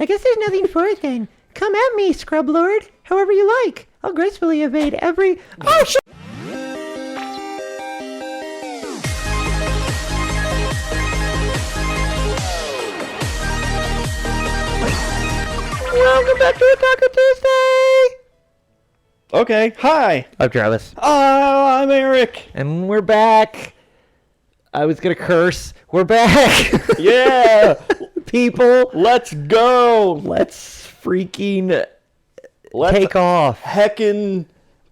I guess there's nothing for it then. Come at me, Scrub Lord. However you like. I'll gracefully evade every... Oh, shit! Welcome back to Otaku Tuesday! Okay, hi! I'm Travis. I'm Eric! And we're back! I was gonna curse. We're back! Yeah! People! Let's go! Let's freaking take off. Heckin'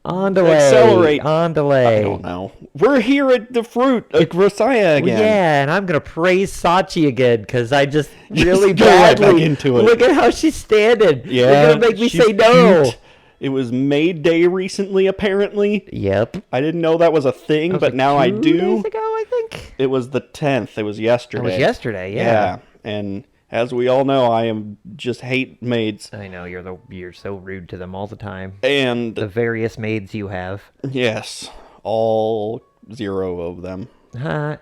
On delay. accelerate. On delay. I don't know. We're here at the fruit of Grisaia again. Yeah, and I'm gonna praise Sachi again because I just really go right badly back into it. Look at how she's standing. Yeah, You're gonna make me she's say no. cute. It was Maid Day recently, apparently. Yep. I didn't know that was a thing, but now I 2 do. days ago, I think. It was the 10th. It was yesterday. It was yesterday. Yeah. Yeah, and as we all know, I am just hate maids. I know you're so rude to them all the time. And The various maids you have. yes, all 0 of them. Huh.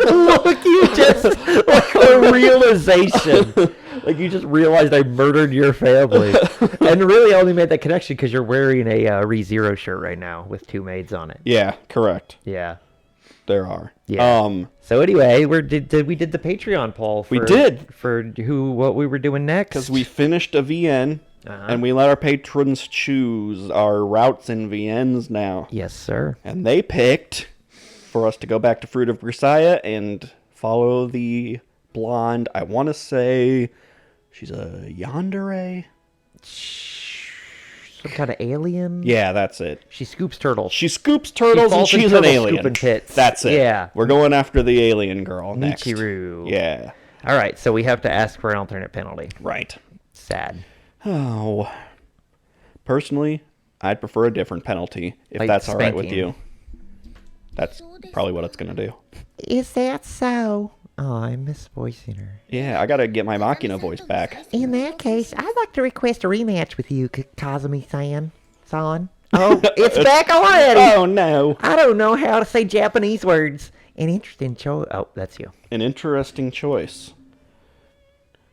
Look, you just like a realization. Like you just realized I murdered your family. And really I only made that connection because you're wearing a ReZero shirt right now with 2 maids on it. Yeah, correct. Yeah. There are. Yeah. So anyway, we did the Patreon poll for, We did. For what we were doing next. Because we finished a VN, and we let our patrons choose our routes in VNs now. Yes, sir. And they picked for us to go back to Fruit of Grisaia and follow the blonde, I want to say she's a yandere? Some kind of alien? Yeah, that's it. She scoops turtles. She scoops turtles and she's an alien. Scooping tits. That's it. Yeah. We're going after the alien girl next. Michiru. Yeah. All right, so we have to ask for an alternate penalty. Right. Sad. Oh. Personally, I'd prefer a different penalty, if Like that's all right with spanking. you. That's probably what it's going to do. Is that so? Oh, I miss voicing her. Yeah, I got to get my Machina voice back. In that case, I'd like to request a rematch with you, Kazumi-san. Son. Oh, it's back already! Oh, no. I don't know how to say Japanese words. An interesting choice. Oh, that's you. An interesting choice.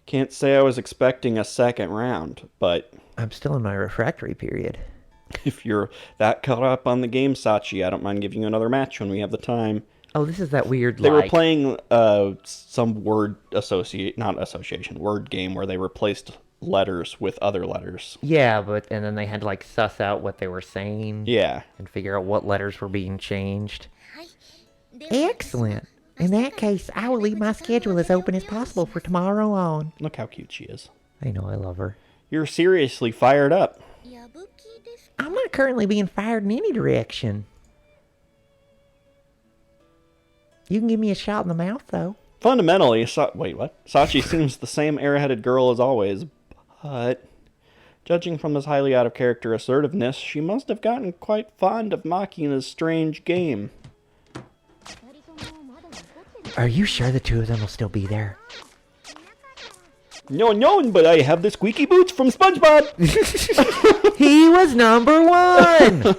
Can't say I was expecting a second round, but I'm still in my refractory period. if you're that caught up on the game, Sachi, I don't mind giving you another match when we have the time. Oh, this is that weird, They were playing some word word game where they replaced letters with other letters. Yeah, and then they had to, like, suss out what they were saying. Yeah. And figure out what letters were being changed. Excellent. In that case, I will leave my schedule as open as possible for tomorrow on. Look how cute she is. I know, I love her. You're seriously fired up. I'm not currently being fired in any direction. You can give me a shot in the mouth, though. Fundamentally, wait, what? Sachi seems the same airheaded girl as always, but judging from his highly out-of-character assertiveness, she must have gotten quite fond of Machina's strange game. Are you sure the 2 of them will still be there? No, but I have the squeaky boots from SpongeBob! He was number 1!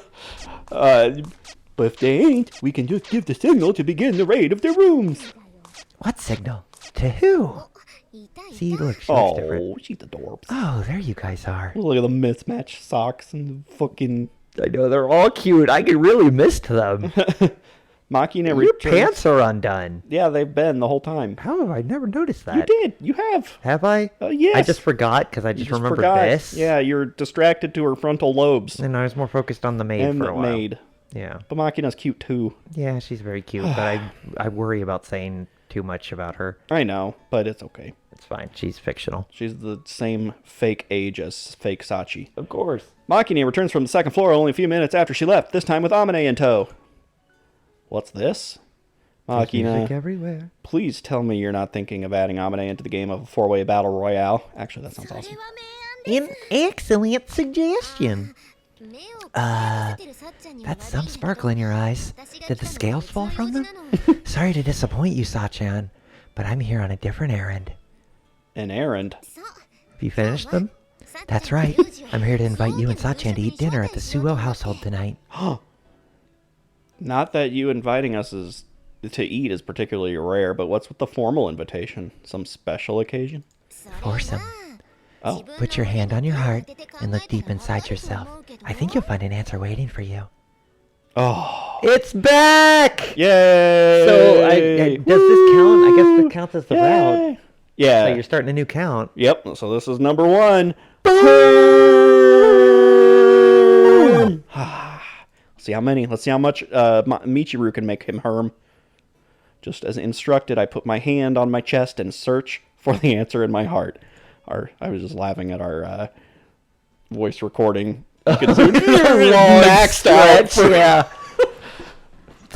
But if they ain't, we can just give the signal to begin the raid of their rooms. What signal? To who? See, look, she looks different. Oh, she's adorbs. Oh, there you guys are. Look at the mismatched socks and the fucking... I know, they're all cute. I can really miss them. Machina Your returns. pants are undone. Yeah, they've been the whole time. How have I never noticed that? You did. You have. Have I? Yes. I just forgot because I just remembered forgot. this. Yeah, you're distracted to her frontal lobes. And I was more focused on the maid And for the a while. maid. Yeah. But Machina's cute too. Yeah, she's very cute, but I worry about saying too much about her. I know, but it's okay. It's fine. She's fictional. She's the same fake age as fake Sachi. Of course. Machina returns from the second floor only a few minutes after she left, this time with Amine in tow. What's this? Machina, Music everywhere. please tell me you're not thinking of adding Amine into the game of a 4-way battle royale. Actually, that sounds awesome. An excellent suggestion. That's some sparkle in your eyes. Did the scales fall from them? Sorry to disappoint you, Sachan, but I'm here on a different errand. An errand? Have you finished them? That's right. I'm here to invite you and Sachan to eat dinner at the Suo household tonight. Not that you inviting us is to eat is particularly rare, but what's with the formal invitation? Some special occasion? Foursome. Oh. Put your hand on your heart and look deep inside yourself. I think you'll find an answer waiting for you. Oh. It's back! Yay! So, does this count? I guess this counts as the route. Yeah. So you're starting a new count. Yep, so this is number 1. See how many. Let's see how much Michiru can make him herm. Just as instructed, I put my hand on my chest and search for the answer in my heart. I was just laughing at our voice recording. You can see maxed out. Yeah.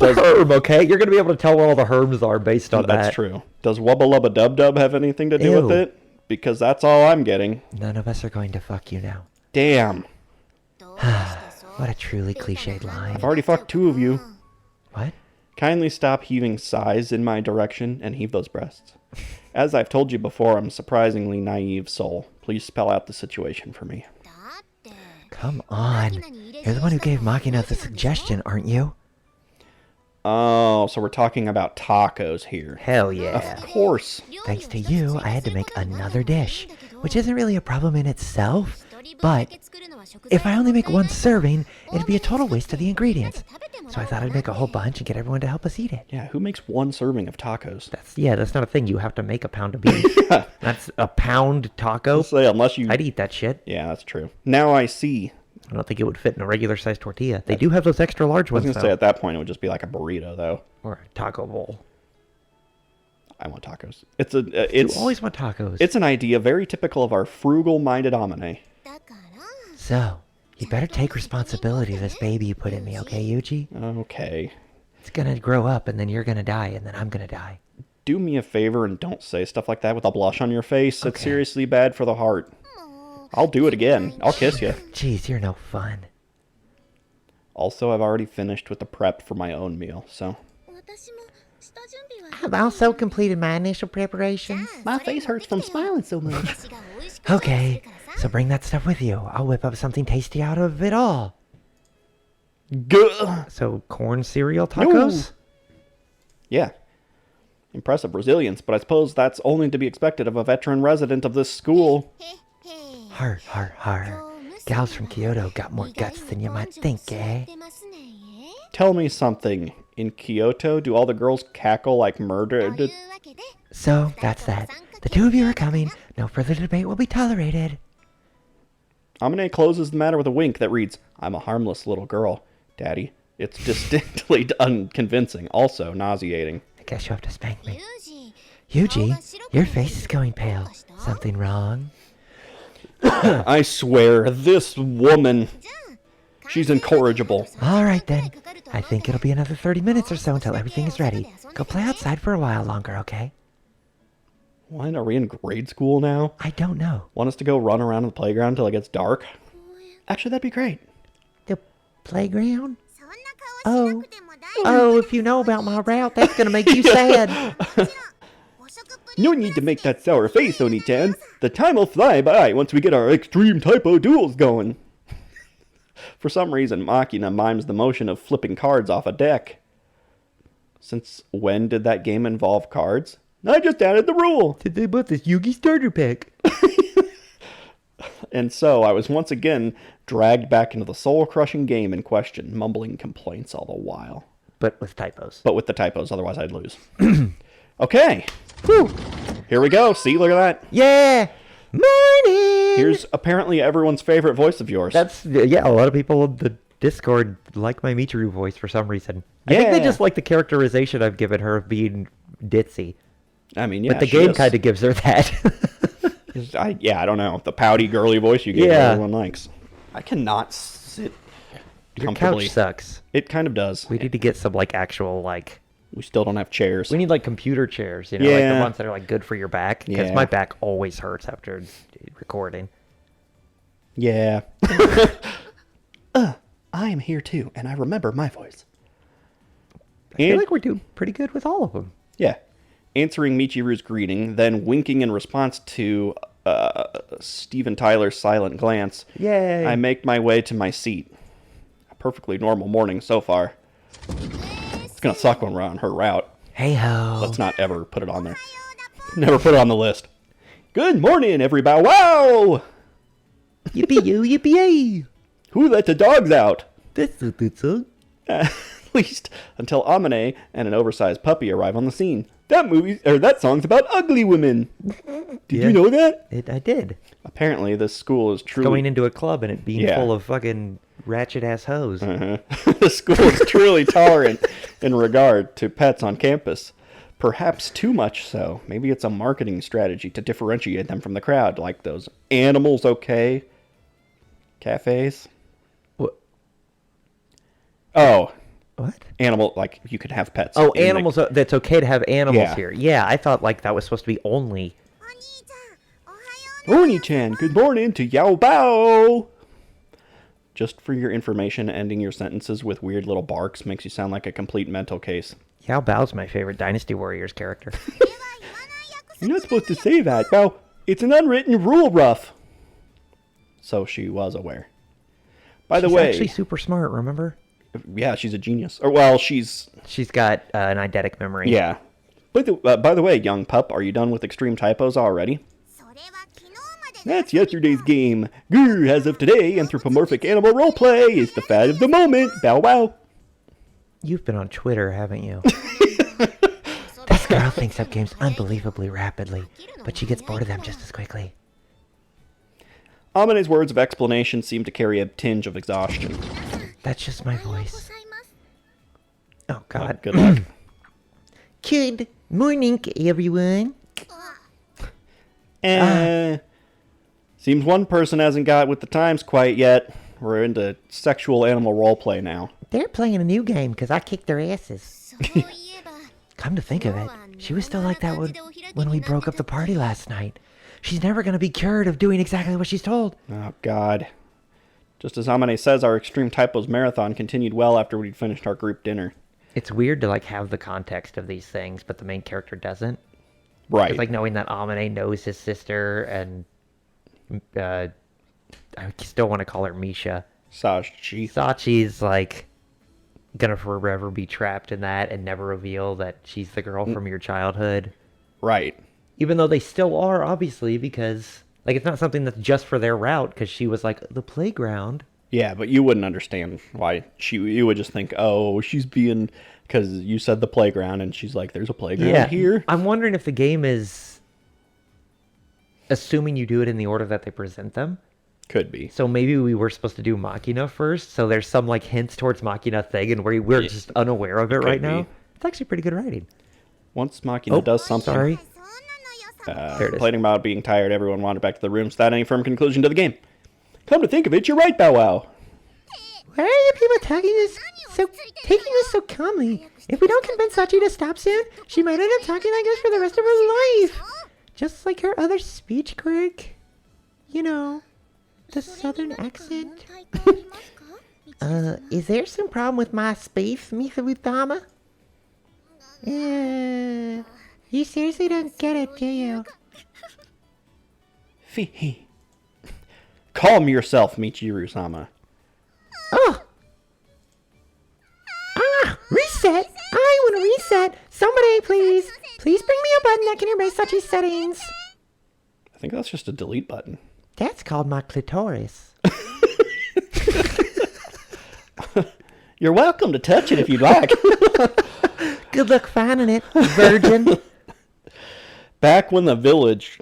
It's a herm, okay? You're going to be able to tell what all the herms are based on that. That's true. Does Wubba Lubba Dub Dub have anything to do Ew. with it? Because that's all I'm getting. None of us are going to fuck you now. Damn. What a truly cliched line. I've already fucked 2 of you. What? Kindly stop heaving sighs in my direction and heave those breasts. As I've told you before, I'm a surprisingly naive soul. Please spell out the situation for me. Come on. You're the one who gave Makina the suggestion, aren't you? Oh, so we're talking about tacos here. Hell yeah. Of course. Thanks to you, I had to make another dish, which isn't really a problem in itself, but if I only make 1 serving, it'd be a total waste of the ingredients. So I thought I'd make a whole bunch and get everyone to help us eat it. Yeah, who makes 1 serving of tacos? That's not a thing. You have to make a pound of beef. That's a pound taco. Say, unless you... I'd eat that shit. Yeah, that's true. Now I see. I don't think it would fit in a regular sized tortilla. They do have those extra large I was ones, going to say, at that point, it would just be like a burrito, though. or a taco bowl. I want tacos. You always want tacos. It's an idea very typical of our frugal-minded Amane. So, you better take responsibility of this baby you put in me, okay, Yuji? Okay. It's gonna grow up, and then you're gonna die, and then I'm gonna die. Do me a favor and don't say stuff like that with a blush on your face. It's Okay. seriously bad for the heart. I'll do it again. I'll kiss you. Jeez, you're no fun. Also, I've already finished with the prep for my own meal, so... I've also completed my initial preparations. My face hurts from smiling so much. Okay, so bring that stuff with you. I'll whip up something tasty out of it all. Gah! So, corn cereal tacos? Yeah. Impressive resilience, but I suppose that's only to be expected of a veteran resident of this school. Har, har, har. Gals from Kyoto got more guts than you might think, eh? Tell me something. In Kyoto, do all the girls cackle like murdered? So, that's that. The 2 of you are coming. No further debate will be tolerated. Amane closes the matter with a wink that reads, I'm a harmless little girl, Daddy. It's distinctly unconvincing, also nauseating. I guess you'll have to spank me. Yuji, your face is going pale. Something wrong? I swear, this woman, she's incorrigible. Alright then. I think it'll be another 30 minutes or so until everything is ready. Go play outside for a while longer, okay? What, are we in grade school now? I don't know. Want us to go run around the playground until it gets dark? Actually, that'd be great. The playground? Oh, if you know about my route, that's gonna make you sad. No need to make that sour face, Oni-chan. The time will fly by once we get our extreme typo duels going. For some reason, Makina mimes the motion of flipping cards off a deck. Since when did that game involve cards? I just added the rule. Did they put this Yugi starter pack? And so I was once again dragged back into the soul-crushing game in question, mumbling complaints all the while. But with typos. But with the typos, otherwise I'd lose. Okay. Whew. Here we go. See, look at that. Yeah! Morning! Here's apparently everyone's favorite voice of yours. Yeah, a lot of people in the Discord like my Michiru voice for some reason. I think they Yeah. just like the characterization I've given her of being ditzy. I mean, yeah. But the she game is. kind of gives her that. I don't know. The pouty, girly voice you gave Yeah. everyone likes. I cannot sit Your comfortably. couch sucks. It kind of does. We need to get some actual We still don't have chairs. we need computer chairs, like the Yeah. ones that are good for your back. Because Yeah. my back always hurts after recording. Yeah. I am here too, and I remember my voice. I feel like we're doing pretty good with all of them. Yeah. Answering Michiru's greeting, then winking in response to Steven Tyler's silent glance. Yay! I make my way to my seat. A perfectly normal morning so far. It's gonna suck when we're on her route. Hey ho. Let's not ever put it on there. Never put it on the list. Good morning, everybody. Wow! Yippee yo, yippee yay. Who let the dogs out? That's so good, son. At least until Amane and an oversized puppy arrive on the scene. That song's about ugly women. Did you know that? I did. Apparently, this school is truly Going into a club and it being Yeah. full of fucking ratchet-ass hoes. the school is truly tolerant in regard to pets on campus. Perhaps too much so. Maybe it's a marketing strategy to differentiate them from the crowd, like those animals okay cafes. What? Oh, What? animal, like you could have pets. Oh, in the- animals. That's okay to have animals Yeah. here. Yeah, I thought like that was supposed to be only. Oni-chan, good morning to Yao Bao. Just for your information, ending your sentences with weird little barks makes you sound like a complete mental case. Yao Bao's my favorite Dynasty Warriors character. You're not supposed to say that. Well, it's an unwritten rule, Ruff. So she was aware. By the She's way, actually super smart. Remember? yeah, she's a genius. Or well, she's She's got an eidetic memory. yeah. By the way, young pup, are you done with extreme typos already? That's yesterday's game. Grr, as of today, anthropomorphic animal roleplay is the fad of the moment. Bow wow. You've been on Twitter, haven't you? This girl thinks up games unbelievably rapidly, but she gets bored of them just as quickly. Amane's words of explanation seem to carry a tinge of exhaustion. That's just my voice. Oh, God. Good luck. Good morning, everyone. Seems one person hasn't got with the times quite yet. We're into sexual animal roleplay now. They're playing a new game because I kicked their asses. Come to think of it, she was still like that when we broke up the party last night. She's never going to be cured of doing exactly what she's told. Oh, God. Just as Amane says, our Extreme Typos marathon continued well after we'd finished our group dinner. It's weird to like have the context of these things, but the main character doesn't. Right. It's like knowing that Amane knows his sister, and I still want to call her Misha. Sachi. Sachi's like gonna forever be trapped in that and never reveal that she's the girl from your childhood. Right. Even though they still are, obviously, because like it's not something that's just for their route, because she was like the playground. Yeah, but you wouldn't understand why you would just think, oh, she's being, because you said the playground, and she's like, there's a playground here. I'm wondering if the game is assuming you do it in the order that they present them. Could be. So maybe we were supposed to do Machina first, so there's some like hints towards Machina thing, and we're just unaware of it right now. be. It's actually pretty good writing. Once Machina does something, Sorry. There it is. complaining about being tired, everyone wandered back to the rooms without any firm conclusion to the game. Come to think of it, you're right, Bow Wow. Why are you people taking this so calmly? If we don't convince Sachi to stop soon, she might end up talking like this for the rest of her life. Just like her other speech quirk. You know, the southern accent. Is there some problem with my space, Misa-Utama? You seriously don't get it, do you? Fee. Calm yourself, Michiru-sama. Oh! Reset! I want to reset! Somebody, please! Please bring me a button that can erase Sachi's settings! I think that's just a delete button. That's called my clitoris. You're welcome to touch it if you'd like. Good luck finding it, virgin. Back when the village,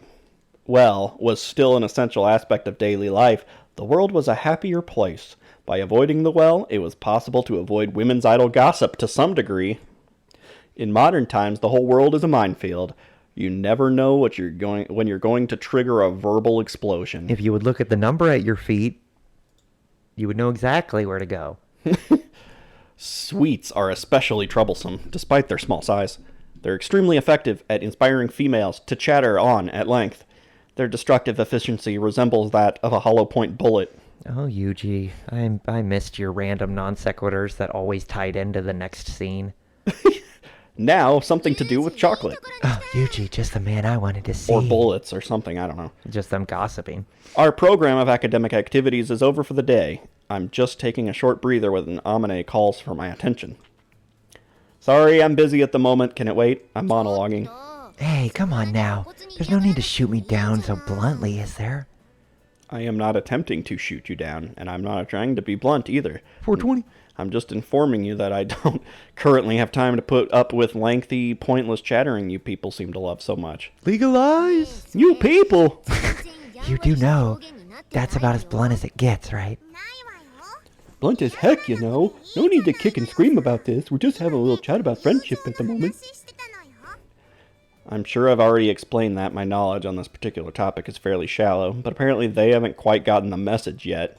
well, was still an essential aspect of daily life, the world was a happier place. By avoiding the well, it was possible to avoid women's idle gossip to some degree. In modern times, the whole world is a minefield. You never know when you're going to trigger a verbal explosion. If you would look at the number at your feet, you would know exactly where to go. Sweets are especially troublesome, despite their small size. They're extremely effective at inspiring females to chatter on at length. Their destructive efficiency resembles that of a hollow-point bullet. Oh, Yuji, I missed your random non sequiturs that always tied into the next scene. Now, something to do with chocolate. Oh, Yuji, just the man I wanted to see. Or bullets or something, I don't know. Just them gossiping. Our program of academic activities is over for the day. I'm just taking a short breather when Amane calls for my attention. Sorry, I'm busy at the moment. Can it wait? I'm monologuing. Hey, come on now. There's no need to shoot me down so bluntly, is there? I am not attempting to shoot you down, and I'm not trying to be blunt either. 420. I'm just informing you that I don't currently have time to put up with lengthy, pointless chattering you people seem to love so much. Legalize. You people! You do know that's about as blunt as it gets, right? Blunt as heck, you know. No need to kick and scream about this. We're just having a little chat about friendship at the moment. I'm sure I've already explained that my knowledge on this particular topic is fairly shallow, but apparently they haven't quite gotten the message yet.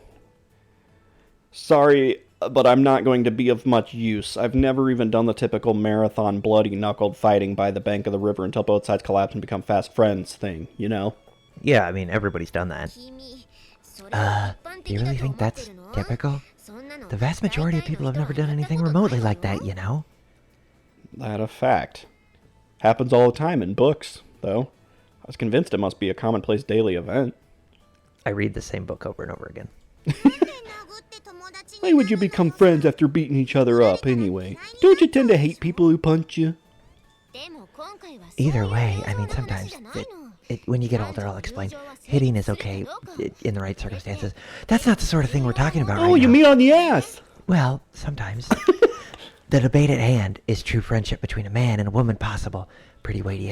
Sorry, but I'm not going to be of much use. I've never even done the typical marathon bloody-knuckled fighting by the bank of the river until both sides collapse and become fast friends thing, you know? Yeah, I mean, everybody's done that. Do you really think that's typical? The vast majority of people have never done anything remotely like that, you know? That a fact. Happens all the time in books, though. I was convinced it must be a commonplace daily event. I read the same book over and over again. Why would you become friends after beating each other up, anyway? Don't you tend to hate people who punch you? Either way, I mean, sometimes, when you get older, I'll explain. Hitting is okay in the right circumstances. That's not the sort of thing we're talking about right now. Oh, you mean on the ass? Well, sometimes. The debate at hand is true friendship between a man and a woman possible. Pretty weighty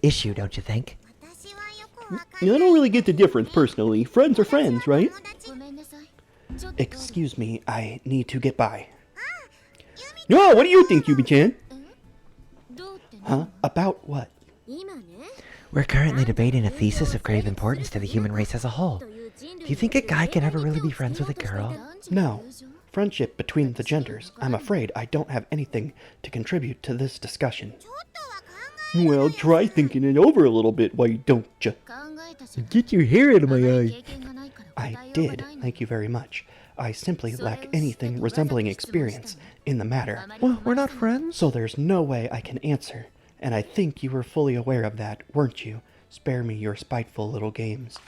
issue, don't you think? I don't really get the difference, personally. Friends are friends, right? Excuse me, I need to get by. No, what do you think, Yubi-chan? Huh? About what? We're currently debating a thesis of grave importance to the human race as a whole. Do you think a guy can ever really be friends with a girl? No. Friendship between the genders. I'm afraid I don't have anything to contribute to this discussion. Well, try thinking it over a little bit, why don't you? Get your hair out of my eye. I did, thank you very much. I simply lack anything resembling experience in the matter. Well, we're not friends. So there's no way I can answer. And I think you were fully aware of that, weren't you? Spare me your spiteful little games.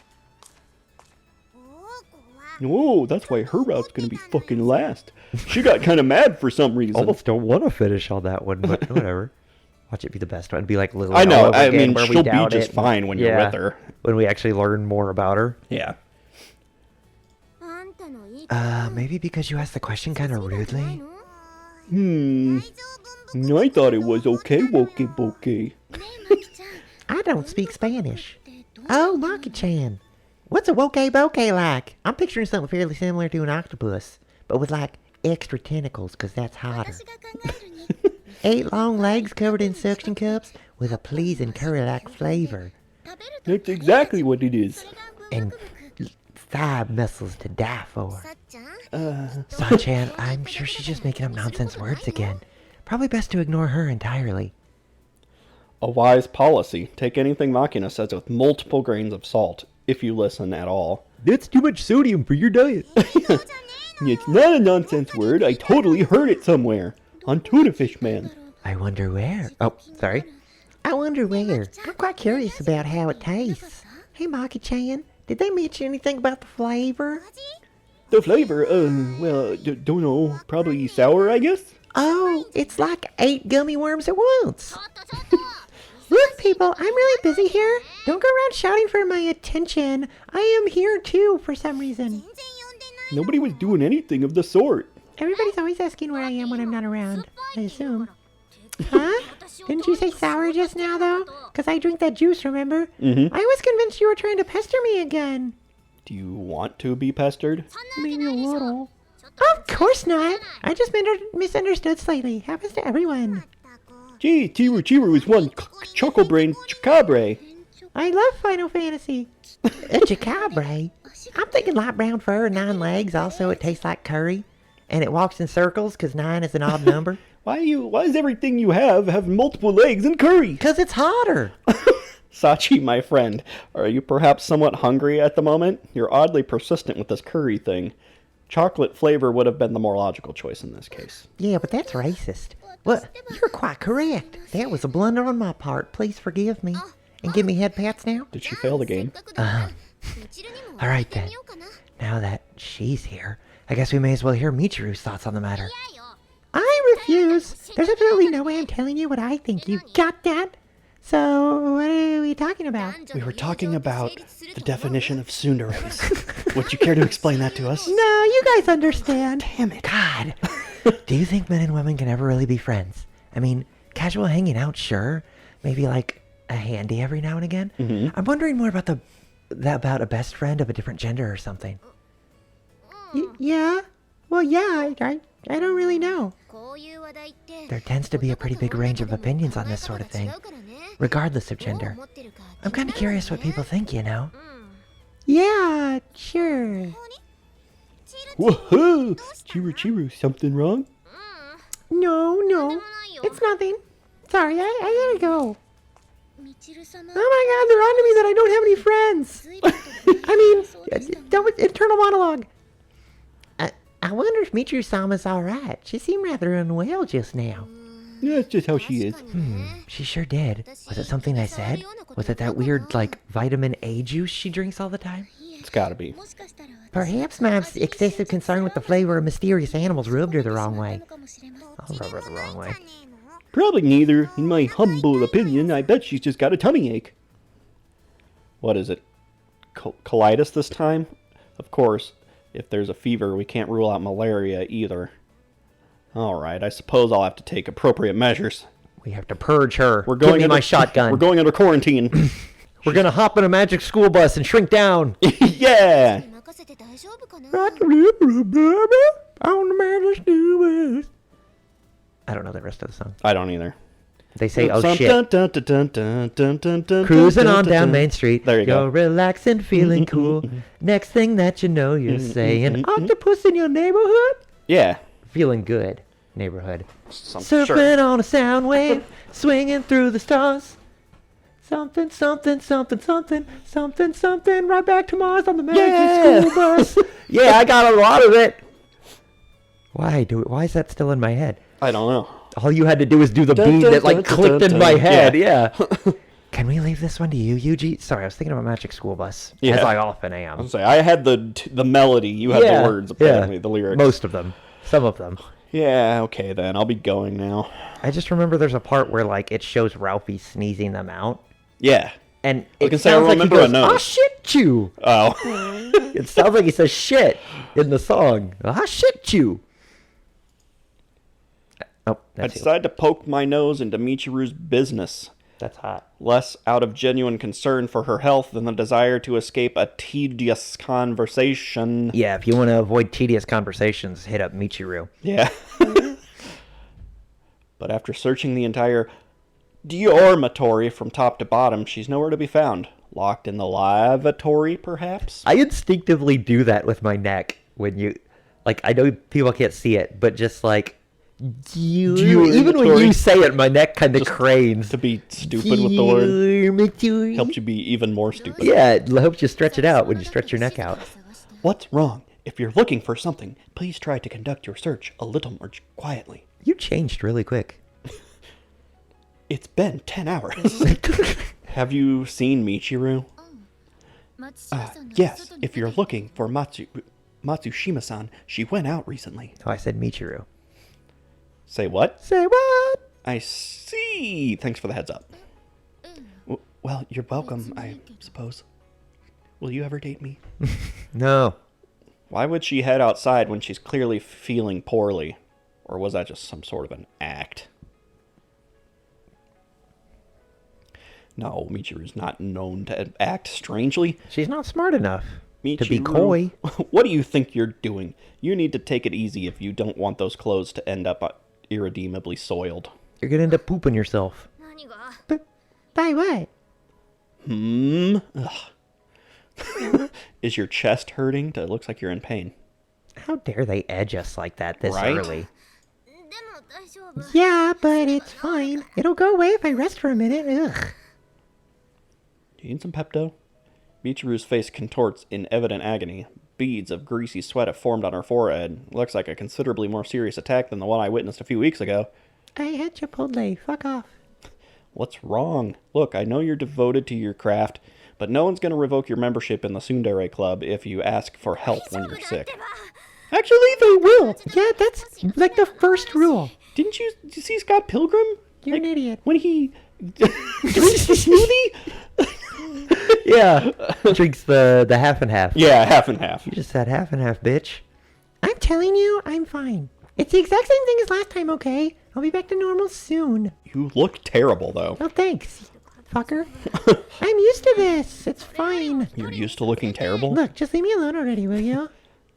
Whoa, that's why her route's gonna be fucking last. She got kind of mad for some reason. Almost don't want to finish on that one, but whatever. Watch it be the best one. Be like Lily. I know, all over I again, mean, where we she'll be doubt just it. fine when you're with her. When we actually learn more about her. Yeah. Maybe because you asked the question kind of rudely? I thought it was okay, woke. I don't speak Spanish. Oh, Maki-chan. What's a woke-bokeh like? I'm picturing something fairly similar to an octopus, but with like extra tentacles, because that's hotter. 8 long legs covered in suction cups with a pleasing curry-like flavor. That's exactly what it is. And thigh muscles to die for. Sachan, I'm sure she's just making up nonsense words again. Probably best to ignore her entirely. A wise policy. Take anything Machina says with multiple grains of salt, if you listen at all. That's too much sodium for your diet. It's not a nonsense word. I totally heard it somewhere. On Tuna Fish Man. I wonder where. Oh, sorry. I wonder where. I'm quite curious about how it tastes. Hey, Maki-chan, did they mention anything about the flavor? The flavor, don't know. Probably sour, I guess? Oh, it's like 8 gummy worms at once. Look, people, I'm really busy here. Don't go around shouting for my attention. I am here too, for some reason. Nobody was doing anything of the sort. Everybody's always asking where I am when I'm not around, I assume. Huh? Didn't you say sour just now, though? Because I drink that juice, remember? Mm-hmm. I was convinced you were trying to pester me again. Do you want to be pestered? Maybe a little. Of course not. I just misunderstood slightly. Happens to everyone. Gee, Chiru is one chuckle brain chacabre. I love Final Fantasy. A chacabre? I'm thinking light brown fur and 9 legs. Also, it tastes like curry. And it walks in circles because 9 is an odd number. Why does everything you have multiple legs and curry? Because it's hotter. Sachi, my friend, are you perhaps somewhat hungry at the moment? You're oddly persistent with this curry thing. Chocolate flavor would have been the more logical choice in this case. Yeah, but that's racist. Well, you're quite correct. That was a blunder on my part. Please forgive me. And give me head pats now? Did she fail the game? All right, then. Now that she's here, I guess we may as well hear Michiru's thoughts on the matter. I confused. There's absolutely no way I'm telling you what I think. You got that? So, what are we talking about? We were talking about the definition of tsunderes. Would you care to explain that to us? No, you guys understand. Damn it. God. Do you think men and women can ever really be friends? I mean, casual hanging out, sure. Maybe like a handy every now and again. Mm-hmm. I'm wondering more about about a best friend of a different gender or something. Yeah? Well, yeah, I don't really know. There tends to be a pretty big range of opinions on this sort of thing, regardless of gender. I'm kind of curious what people think, you know? Yeah, sure. Woohoo! Chiru, something wrong? No, it's nothing. Sorry, I gotta go. Oh my god, they're on to me that I don't have any friends. I mean, internal monologue. I wonder if Michiru-sama's alright. She seemed rather unwell just now. Yeah, that's just how she is. She sure did. Was it something I said? Was it that weird, like, vitamin A juice she drinks all the time? It's gotta be. Perhaps my excessive concern with the flavor of mysterious animals rubbed her the wrong way. I'll rub her the wrong way. Probably neither. In my humble opinion, I bet she's just got a tummy ache. What is it? Colitis this time? Of course, if there's a fever, we can't rule out malaria either. Alright, I suppose I'll have to take appropriate measures. We have to purge her. We're going Give me under, my shotgun. We're going under quarantine. We're gonna hop in a magic school bus and shrink down. Yeah! On the magic school bus. I don't know the rest of the song. I don't either. They say, oh shit. Cruising on down Main Street. There you go. You're relaxing, feeling cool. Next thing that you know, you're saying, octopus in your neighborhood? Yeah. Feeling good, neighborhood. Sure. Surfing on a sound wave, swinging through the stars. Something, right back to Mars on the magic school bus. Yeah, I got a lot of it. Why is that still in my head? I don't know. All you had to do was do the beat that like clicked in my head. Yeah. Can we leave this one to you, Yuji? Sorry, I was thinking about Magic School Bus. Yeah. As I often am. I'll say I had the melody. You had the words. Apparently, the lyrics. Most of them. Some of them. Yeah. Okay, then I'll be going now. I just remember there's a part where like it shows Ralphie sneezing them out, Yeah. and I it can say I sounds like he remember a goes, note. "Ah, shit you." Oh. It sounds like he says shit in the song. "Ah, shit you." Oh, I that's it. decided to poke my nose into Michiru's business. That's hot. Less out of genuine concern for her health than the desire to escape a tedious conversation. Yeah, if you want to avoid tedious conversations, hit up Michiru. Yeah. But after searching the entire dormitory from top to bottom, she's nowhere to be found. Locked in the lavatory, perhaps? I instinctively do that with my neck when you, like, I know people can't see it, but just like, even when you say it, my neck kind of cranes. To be stupid with the word helps you be even more stupid. Yeah, it helps you stretch it out when you stretch your neck out. What's wrong? If you're looking for something, please try to conduct your search a little more quietly. You changed really quick. It's been 10 hours. Have you seen Michiru? Yes, if you're looking for Matsushima-san, she went out recently. Oh, I said Michiru. Say what? Say what? I see. Thanks for the heads up. Well, you're welcome, I suppose. Will you ever date me? No. Why would she head outside when she's clearly feeling poorly? Or was that just some sort of an act? No, Michiru's not known to act strangely. She's not smart enough to be Michiru, coy. What do you think you're doing? You need to take it easy if you don't want those clothes to end up irredeemably soiled. You're going to end up pooping yourself. By what? Ugh. Is your chest hurting? It looks like you're in pain. How dare they edge us like that this Right? early? Yeah, but it's fine. It'll go away if I rest for a minute. Ugh. Do you need some Pepto? Michiru's face contorts in evident agony. Beads of greasy sweat have formed on her forehead. Looks like a considerably more serious attack than the one I witnessed a few weeks ago. I had Chipotle. Fuck off. What's wrong? Look, I know you're devoted to your craft, but no one's going to revoke your membership in the Tsundere Club if you ask for help when you're sick. Actually, they will. Yeah, that's like the first rule. Did you see Scott Pilgrim? You're an idiot. When he drinks the smoothie? Yeah. Drinks the half and half. Yeah, half and half. You just said half and half, bitch. I'm telling you, I'm fine. It's the exact same thing as last time, okay? I'll be back to normal soon. You look terrible, though. Oh, thanks, fucker. I'm used to this. It's fine. You're used to looking terrible? Look, just leave me alone already, will you?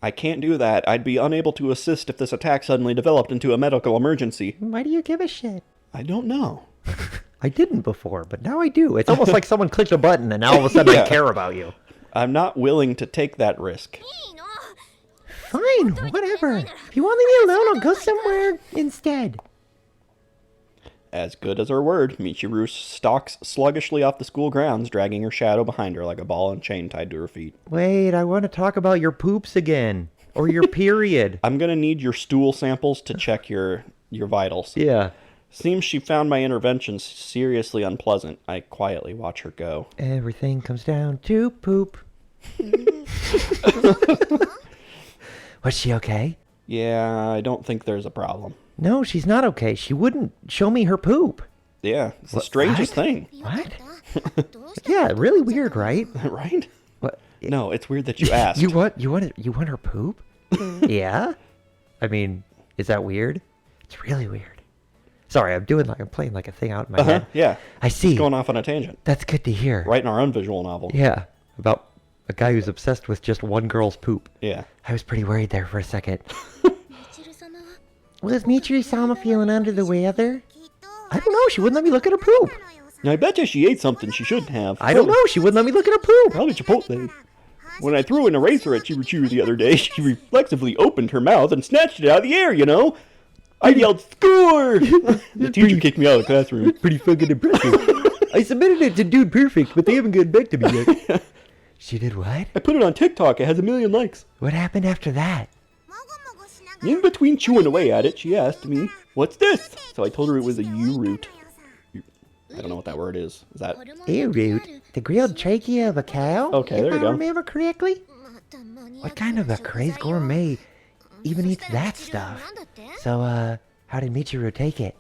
I can't do that. I'd be unable to assist if this attack suddenly developed into a medical emergency. Why do you give a shit? I don't know. I didn't before, but now I do. It's almost like someone clicked a button and now all of a sudden Yeah. I care about you. I'm not willing to take that risk. Fine, whatever. If you want to leave me alone, I'll go somewhere instead. As good as her word, Michiru stalks sluggishly off the school grounds, dragging her shadow behind her like a ball and chain tied to her feet. Wait, I want to talk about your poops again. Or your period. I'm gonna need your stool samples to check your vitals. Yeah. Seems she found my intervention seriously unpleasant. I quietly watch her go. Everything comes down to poop. Was she okay? Yeah, I don't think there's a problem. No, she's not okay. She wouldn't show me her poop. Yeah, it's the strangest thing. What? Yeah, really weird, right? Right? What? No, it's weird that you asked. You want her poop? Yeah? I mean, is that weird? It's really weird. Sorry, I'm playing like a thing out in my head. Yeah. I see. Going off on a tangent. That's good to hear. Right in our own visual novel. Yeah, about a guy who's obsessed with just one girl's poop. Yeah. I was pretty worried there for a second. Was Michiru-sama feeling under the weather? I don't know. She wouldn't let me look at her poop. I bet you she ate something she shouldn't have. I don't know. She wouldn't let me look at her poop. Probably Chipotle. When I threw an eraser at Chiru the other day, she reflexively opened her mouth and snatched it out of the air, you know? I yelled, "Score!" The teacher kicked me out of the classroom. Pretty fucking impressive. I submitted it to Dude Perfect, but they haven't gotten back to me yet. She did what? I put it on TikTok. It has 1 million likes. What happened after that? In between chewing away at it, she asked me, "What's this?" So I told her it was a U-root. I don't know what that word is. Is that... Ew-root? The grilled trachea of a cow? Okay, there you If I go. remember correctly? What kind of a crazed gourmet even eats that stuff? So, how did Michiru take it?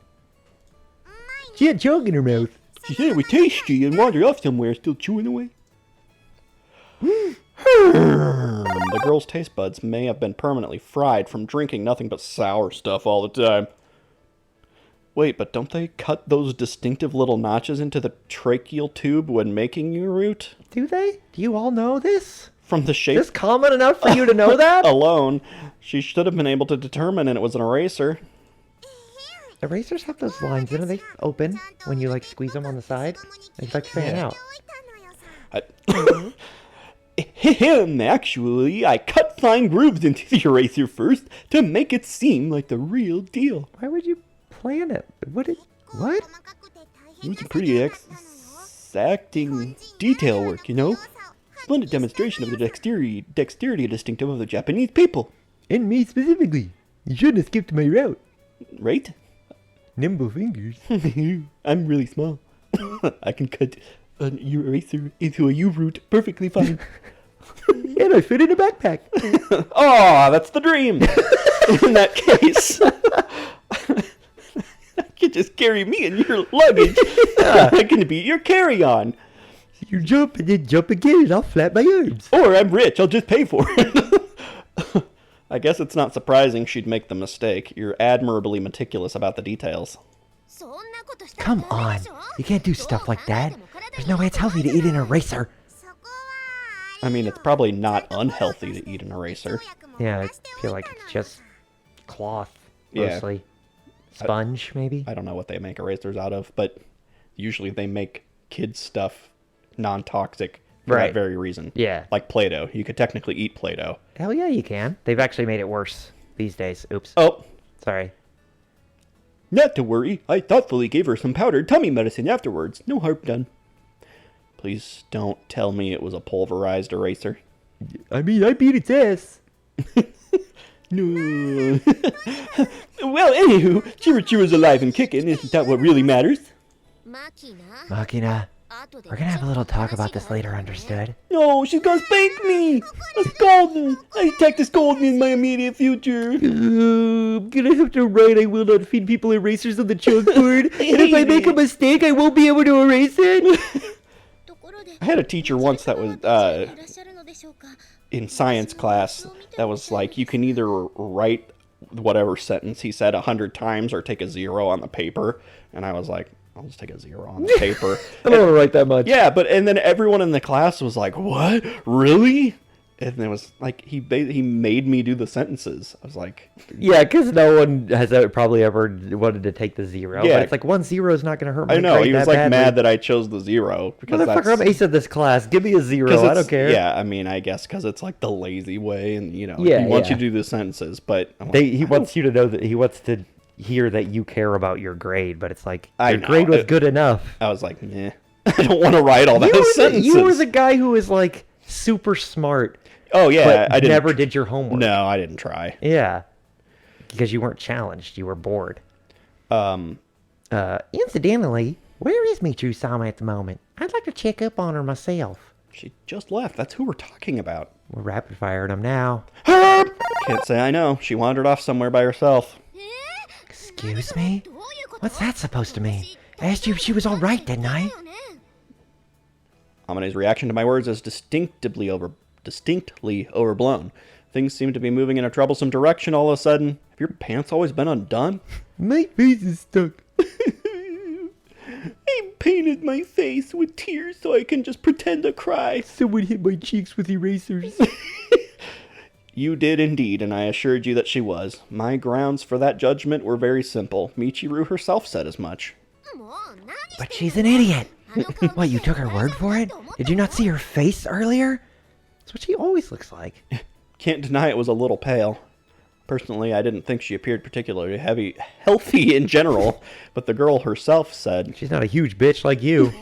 She had chalk in her mouth. She said it was tasty and wandered off somewhere, still chewing away. The girl's taste buds may have been permanently fried from drinking nothing but sour stuff all the time. Wait, but don't they cut those distinctive little notches into the tracheal tube when making your root? Do they? Do you all know this? From the shape This common enough for you to know that? alone, she should have been able to determine it was an eraser. Erasers have those lines, don't they? Open when you like squeeze them on the side. They like fan Yeah. out. Actually, I cut fine grooves into the eraser first to make it seem like the real deal. Why would you plan it? What? It was a pretty exacting detail work, you know? Splendid demonstration of the dexterity distinctive of the Japanese people. And me specifically. You shouldn't have skipped my route. Right? Nimble fingers. I'm really small. I can cut an eraser into a U-root perfectly fine. And I fit in a backpack. Oh, that's the dream. In that case, you can just carry me in your luggage. I can be your carry-on. You jump and then jump again and I'll flap my arms. Or I'm rich, I'll just pay for it. I guess it's not surprising she'd make the mistake. You're admirably meticulous about the details. Come on. You can't do stuff like that. There's no way it's healthy to eat an eraser. I mean, it's probably not unhealthy to eat an eraser. Yeah, I feel like it's just cloth, Yeah. mostly. Sponge, maybe? I don't know what they make erasers out of, but usually they make kids' stuff non-toxic for Right. that very reason. Yeah. Like Play-Doh. You could technically eat Play-Doh. Hell yeah, you can. They've actually made it worse these days. Oops. Oh, Sorry. not to worry. I thoughtfully gave her some powdered tummy medicine afterwards. No harm done. Please don't tell me it was a pulverized eraser. I mean, I beat its ass. No. Well, anywho, Chiru is alive and kicking. Isn't that what really matters? Machina, we're gonna have a little talk about this later, understood? No, she's gonna spank me! That's golden! I detect this golden in my immediate future. I'm gonna have to write I will not feed people erasers on the chalkboard. And if I make a mistake, I won't be able to erase it. I had a teacher once that was, in science class, that was like, you can either write whatever sentence he said 100 times or take a 0 on the paper. And I was like, I'll just take a 0 on the paper. I don't want to write that much. Yeah, and then everyone in the class was like, what? Really? And it was like, he made me do the sentences. I was like... Yeah, because no one has probably ever wanted to take the 0. Yeah. But it's like 1 0 is not going to hurt my I know, grade he was that like badly. mad that I chose the 0. Because Motherfucker, I'm ace of this class. Give me a 0. I don't care. Yeah, I mean, I guess because it's like the lazy way, and he wants you to do the sentences, but... He wants you to know that he wants to hear that you care about your grade, but it's like, I your know. grade was good enough. I was like, meh. I don't want to write all those sentences. You were the guy who was like super smart. Oh, yeah, but I didn't... never did your homework. No, I didn't try. Yeah. Because you weren't challenged. You were bored. Incidentally, where is Michiru-sama at the moment? I'd like to check up on her myself. She just left. That's who we're talking about. We're rapid firing them now. Herb! Can't say I know. She wandered off somewhere by herself. Excuse me? What's that supposed to mean? I asked you if she was alright, didn't I? Amane's reaction to my words is distinctly overblown. Things seem to be moving in a troublesome direction all of a sudden. Have your pants always been undone? My face is stuck. I painted my face with tears so I can just pretend to cry. Someone hit my cheeks with erasers. You did indeed, and I assured you that she was. My grounds for that judgment were very simple. Michiru herself said as much. But she's an idiot. What, you took her word for it? Did you not see her face earlier? That's what she always looks like. Can't deny it was a little pale. Personally, I didn't think she appeared particularly healthy in general, but the girl herself said... She's not a huge bitch like you.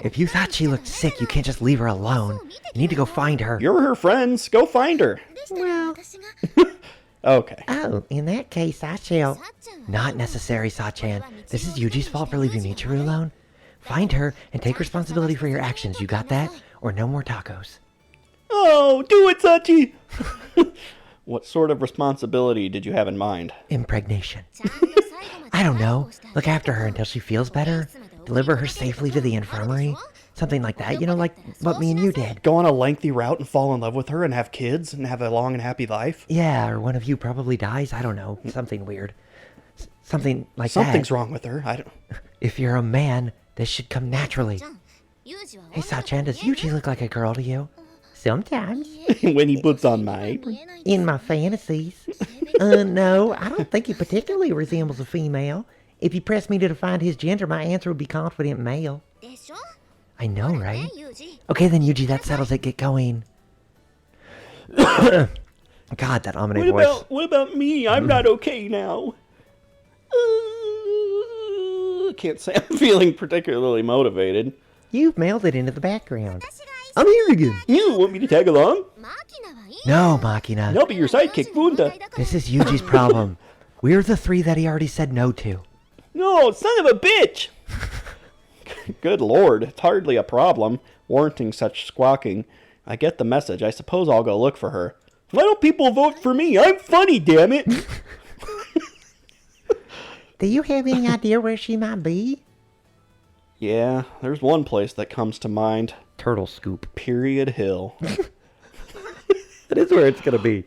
If you thought she looked sick, you can't just leave her alone. You need to go find her. You're her friends. Go find her. Well... Okay. Oh, in that case, I shall... Not necessary, Sachan. This is Yuji's fault for leaving Michiru alone. Find her and take responsibility for your actions. You got that? Or no more tacos. Oh, do it, Sachi! What sort of responsibility did you have in mind? Impregnation. I don't know. Look after her until she feels better. Deliver her safely to the infirmary. Something like that, you know, like what me and you did. Go on a lengthy route and fall in love with her and have kids and have a long and happy life? Yeah, or one of you probably dies. I don't know. Something weird. Something like Something's that. wrong with her. I don't... If you're a man, this should come naturally. Hey, Sachan, does Yuji look like a girl to you? Sometimes. When he puts on my apron. In my fantasies. No, I don't think he particularly resembles a female. If you press me to define his gender, my answer would be confident male. I know, right? Okay, then, Yuji, that settles it. Get going. God, that ominous voice. What about me? I'm not okay now. Can't say I'm feeling particularly motivated. You've melded into the background. I'm here again. You want me to tag along? No, Machina. I'll be your sidekick, Funda. This is Yuji's problem. We're the three that he already said no to. No, son of a bitch! Good lord, it's hardly a problem, warranting such squawking. I get the message. I suppose I'll go look for her. Why don't people vote for me? I'm funny, damn it! Do you have any idea where she might be? Yeah, there's one place that comes to mind. Turtle Scoop. Period Hill. That is where it's going to be.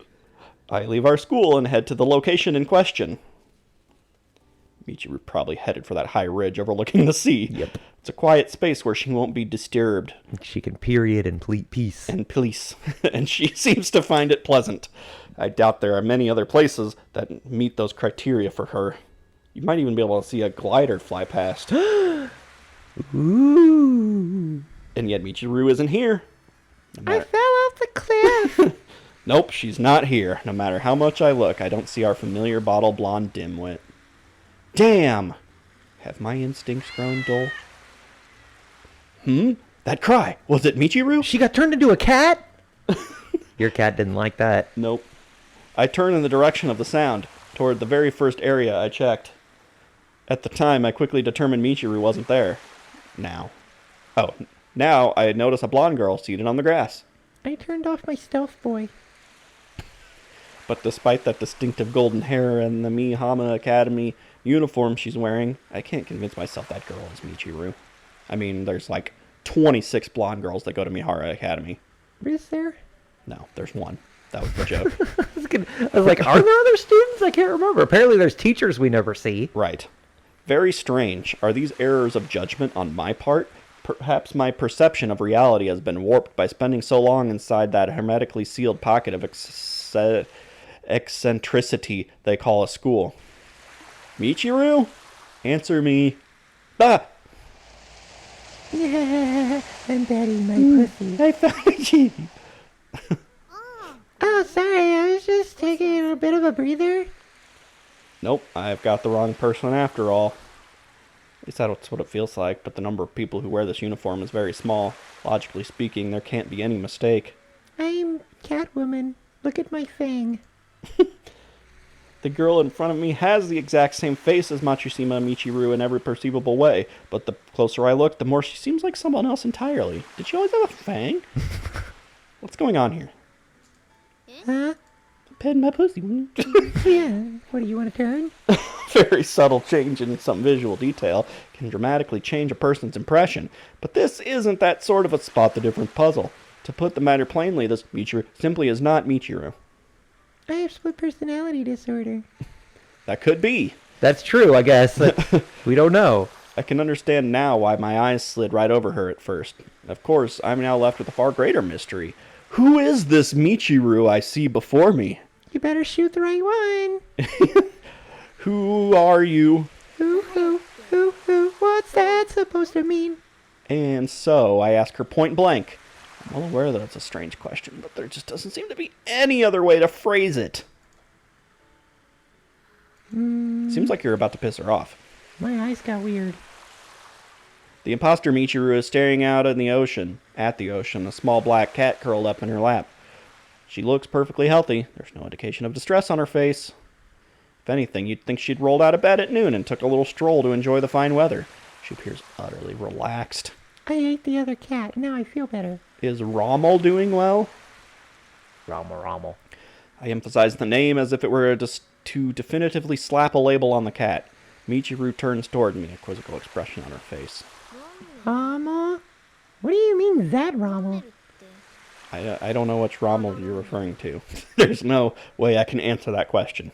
I leave our school and head to the location in question. Michiru probably headed for that high ridge overlooking the sea. Yep. It's a quiet space where she won't be disturbed. She can period and peace. And police. And she seems to find it pleasant. I doubt there are many other places that meet those criteria for her. You might even be able to see a glider fly past. Ooh. And yet Michiru isn't here. I fell off the cliff. Nope, she's not here. No matter how much I look, I don't see our familiar bottle blonde dimwit. Damn! Have my instincts grown dull? That cry! Was it Michiru? She got turned into a cat? Your cat didn't like that. Nope. I turn in the direction of the sound, toward the very first area I checked. At the time, I quickly determined Michiru wasn't there. Now I notice a blonde girl seated on the grass. I turned off my stealth boy. But despite that distinctive golden hair and the Mihama Academy uniform she's wearing, I can't convince myself that girl is Michiru. I mean, there's like 26 blonde girls that go to Mihara Academy. Is there? No, there's one. That was the joke. I was like, are there other students? I can't remember. Apparently there's teachers we never see. Right. Very strange. Are these errors of judgment on my part? Perhaps my perception of reality has been warped by spending so long inside that hermetically sealed pocket of eccentricity they call a school. Michiru? Answer me. Ah! Yeah, I'm batting my pussy. I found you. Oh, sorry, I was just taking a bit of a breather. Nope, I've got the wrong person after all. At least that's what it feels like, but the number of people who wear this uniform is very small. Logically speaking, there can't be any mistake. I'm Catwoman. Look at my fang. The girl in front of me has the exact same face as Matsushima Michiru in every perceivable way, but the closer I look, the more she seems like someone else entirely. Did she always have a fang? What's going on here? Huh? Petting my pussy. Yeah. What do you want to turn? Very subtle change in some visual detail can dramatically change a person's impression, but this isn't that sort of a spot the difference puzzle. To put the matter plainly, this Michiru simply is not Michiru. I have split personality disorder. That could be. That's true, I guess. We don't know. I can understand now why my eyes slid right over her at first. Of course, I'm now left with a far greater mystery. Who is this Michiru I see before me? You better shoot the right one. Who are you? Who? What's that supposed to mean? And so I ask her point blank. I'm well aware that it's a strange question, but there just doesn't seem to be any other way to phrase it. Seems like you're about to piss her off. My eyes got weird. The impostor Michiru is staring out at the ocean, a small black cat curled up in her lap. She looks perfectly healthy. There's no indication of distress on her face. If anything, you'd think she'd rolled out of bed at noon and took a little stroll to enjoy the fine weather. She appears utterly relaxed. I ate the other cat. Now I feel better. Is Rommel doing well? Rommel. I emphasize the name as if it were to definitively slap a label on the cat. Michiru turns toward me, a quizzical expression on her face. Rommel? What do you mean that Rommel? I don't know which Rommel you're referring to. There's no way I can answer that question.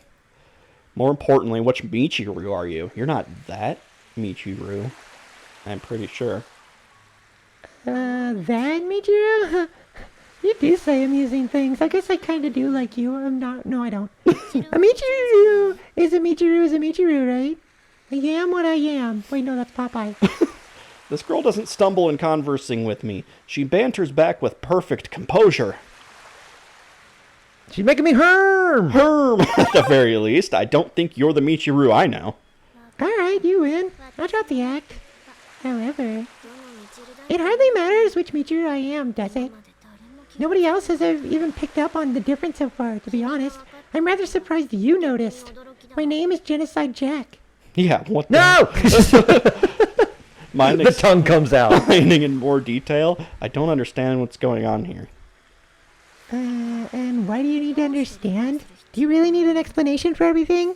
More importantly, which Michiru are you? You're not that Michiru. I'm pretty sure. That Michiru? You do say amusing things. I guess I kind of do like you. I'm not. No, I don't. A Michiru is a Michiru, right? I am what I am. Wait, no, that's Popeye. This girl doesn't stumble in conversing with me. She banters back with perfect composure. She's making me herm! Herm, at the very least. I don't think you're the Michiru I know. Alright, you win. I'll drop the act. However, it hardly matters which Michiru I am, does it? Nobody else has even picked up on the difference so far, to be honest. I'm rather surprised you noticed. My name is Genocide Jack. Yeah, what No! The tongue comes out. Explaining in more detail, I don't understand what's going on here. And why do you need to understand? Do you really need an explanation for everything?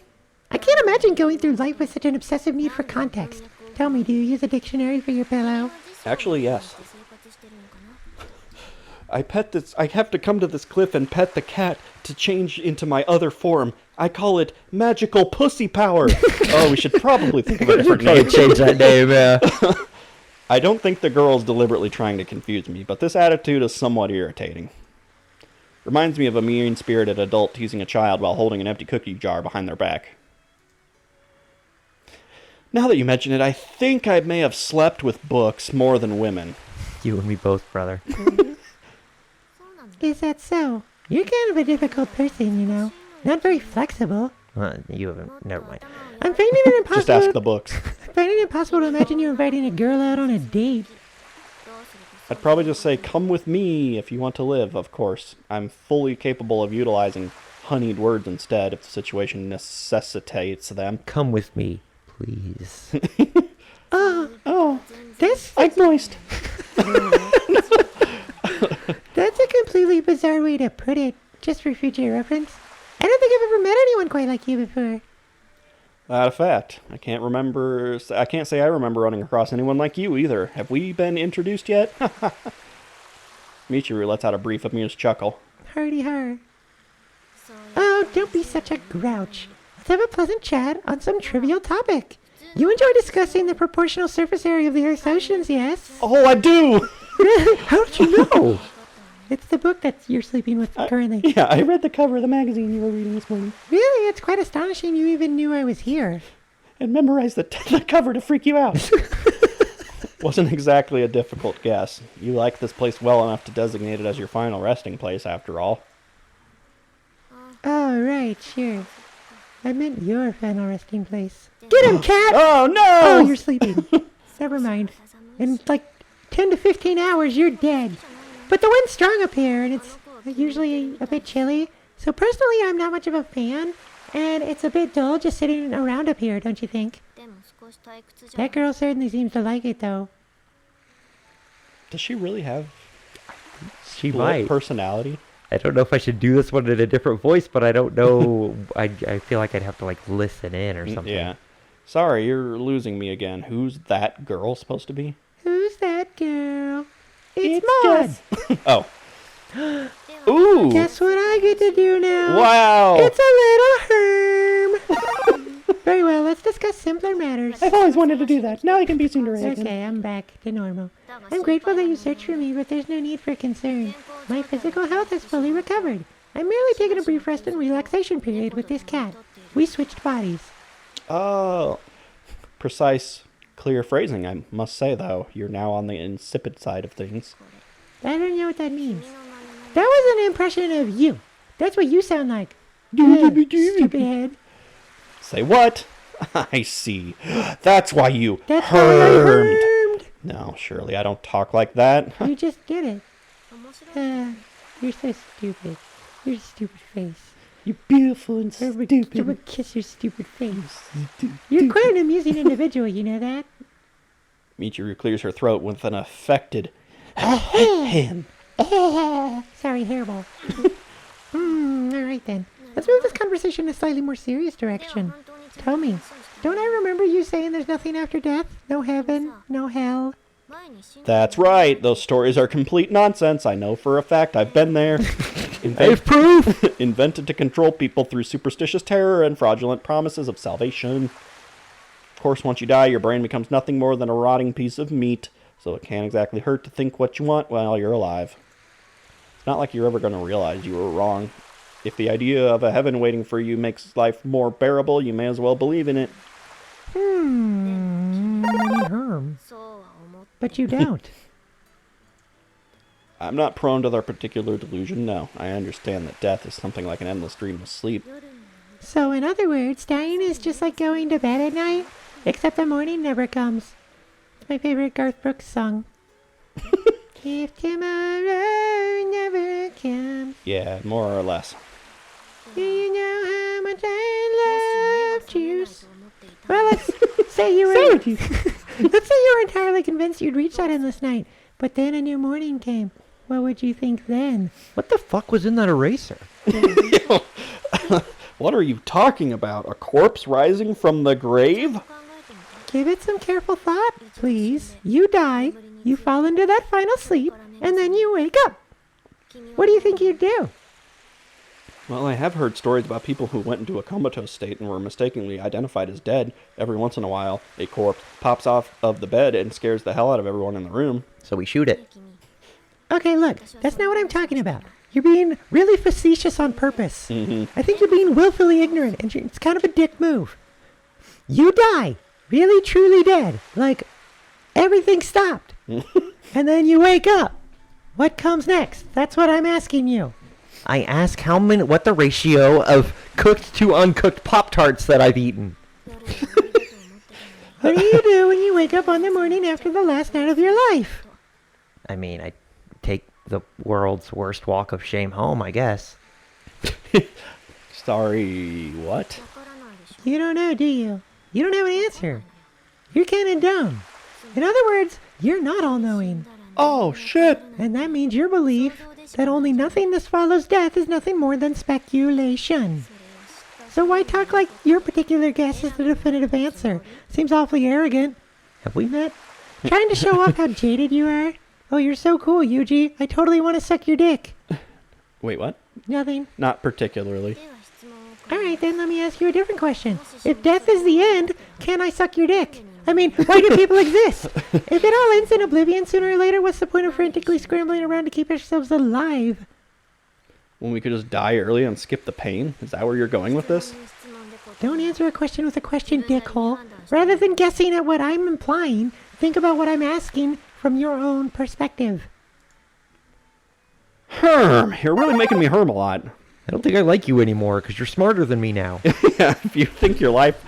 I can't imagine going through life with such an obsessive need for context. Tell me, do you use a dictionary for your pillow? Actually, yes. I have to come to this cliff and pet the cat to change into my other form. I call it magical pussy power. Oh, we should probably think of a different name. Change that name, yeah. I don't think the girl's deliberately trying to confuse me, but this attitude is somewhat irritating. Reminds me of a mean-spirited adult teasing a child while holding an empty cookie jar behind their back. Now that you mention it, I think I may have slept with books more than women. You and me both, brother. Is that so? You're kind of a difficult person, you know. Not very flexible. You haven't. Never mind. I'm finding it impossible. Just ask the books. I'm finding it impossible to imagine you inviting a girl out on a date. I'd probably just say, come with me if you want to live, of course. I'm fully capable of utilizing honeyed words instead if the situation necessitates them. Come with me, please. Oh, I'm moist. that's a completely bizarre way to put it, just for future reference. I don't think I've ever met anyone quite like you before. That a fact. I can't say I remember running across anyone like you either. Have we been introduced yet? Michiru lets out a brief amused chuckle. Hardy har. Oh, don't be such a grouch. Let's have a pleasant chat on some trivial topic. You enjoy discussing the proportional surface area of the Earth's oceans, yes? Oh, I do! How did you know? It's the book that you're sleeping with currently. Yeah, I read the cover of the magazine you were reading this morning. Really? It's quite astonishing you even knew I was here. And memorized the cover to freak you out. Wasn't exactly a difficult guess. You like this place well enough to designate it as your final resting place, after all. Oh, right, sure. I meant your final resting place. Get him, cat! Oh, no! Oh, you're sleeping. Never mind. In like 10 to 15 hours, you're dead. But the wind's strong up here, and it's usually a bit chilly. So personally, I'm not much of a fan. And it's a bit dull just sitting around up here, don't you think? That girl certainly seems to like it, though. Does she really have She split might. personality? I don't know if I should do this one in a different voice, but I don't know. I feel like I'd have to like listen in or something. Yeah. Sorry, you're losing me again. Who's that girl supposed to be? Who's that girl? It's Maud! Oh. Ooh! Guess what I get to do now? Wow! It's a little herm! Very well, let's discuss simpler matters. I've always wanted to do that. Now I can be Tsundere again. Okay, I'm back to normal. I'm grateful that you searched for me, but there's no need for concern. My physical health is fully recovered. I'm merely taking a brief rest and relaxation period with this cat. We switched bodies. Oh. Precise, clear phrasing, I must say, though. You're now on the insipid side of things. I don't know what that means. That was an impression of you. That's what you sound like. Stupid head. Say what? I see. That's why you That's why I hermed. hermed. No, surely I don't talk like that. You just get it. You're so stupid. Your stupid face. You're beautiful and I would kiss your stupid face. You're quite an amusing individual, you know that? Michiru clears her throat with an affected hem. Sorry, hairball. Alright then. Let's move this conversation in a slightly more serious direction. Tell me, don't I remember you saying there's nothing after death? No heaven, no hell? That's right. Those stories are complete nonsense. I know for a fact. I've been there. I have proof! Invented to control people through superstitious terror and fraudulent promises of salvation. Of course, once you die, your brain becomes nothing more than a rotting piece of meat, so it can't exactly hurt to think what you want while you're alive. It's not like you're ever going to realize you were wrong. If the idea of a heaven waiting for you makes life more bearable, you may as well believe in it. Herm. But you don't. I'm not prone to their particular delusion, no. I understand that death is something like an endless dream of sleep. So in other words, dying is just like going to bed at night, except the morning never comes. It's my favorite Garth Brooks song. If tomorrow never comes, Yeah, more or less. do you know how much I love juice? Well, let's say you were let's say you were entirely convinced you'd reach that endless night, but then a new morning came. What would you think then? What the fuck was in that eraser? What are you talking about? A corpse rising from the grave? Give it some careful thought, please. You die, you fall into that final sleep, and then you wake up. What do you think you'd do? Well, I have heard stories about people who went into a comatose state and were mistakenly identified as dead. Every once in a while, a corpse pops off of the bed and scares the hell out of everyone in the room. So we shoot it. Okay, look, that's not what I'm talking about. You're being really facetious on purpose. I think you're being willfully ignorant, and it's kind of a dick move. You die, really truly dead, like everything stopped. And then you wake up. What comes next? That's what I'm asking you. I ask what the ratio of cooked to uncooked Pop-Tarts that I've eaten. What do you do when you wake up on the morning after the last night of your life? I mean, I take the world's worst walk of shame home, I guess. Sorry, what? You don't know, do you? You don't have an answer. You're kind of dumb. In other words, you're not all-knowing. Oh, shit! And that means your belief that only nothingness follows death is nothing more than speculation. So why talk like your particular guess is the definitive answer? Seems awfully arrogant. Have we met? Trying to show off how jaded you are? Oh, you're so cool, Yuji. I totally want to suck your dick. Wait, what? Nothing. Not particularly. Alright, then let me ask you a different question. If death is the end, can I suck your dick? I mean, why do people exist? If it all ends in oblivion sooner or later, what's the point of frantically scrambling around to keep ourselves alive? When we could just die early and skip the pain? Is that where you're going with this? Don't answer a question with a question, dickhole. Rather than guessing at what I'm implying, think about what I'm asking from your own perspective. Herm, you're really making me herm a lot. I don't think I like you anymore because you're smarter than me now. Yeah, if you think your life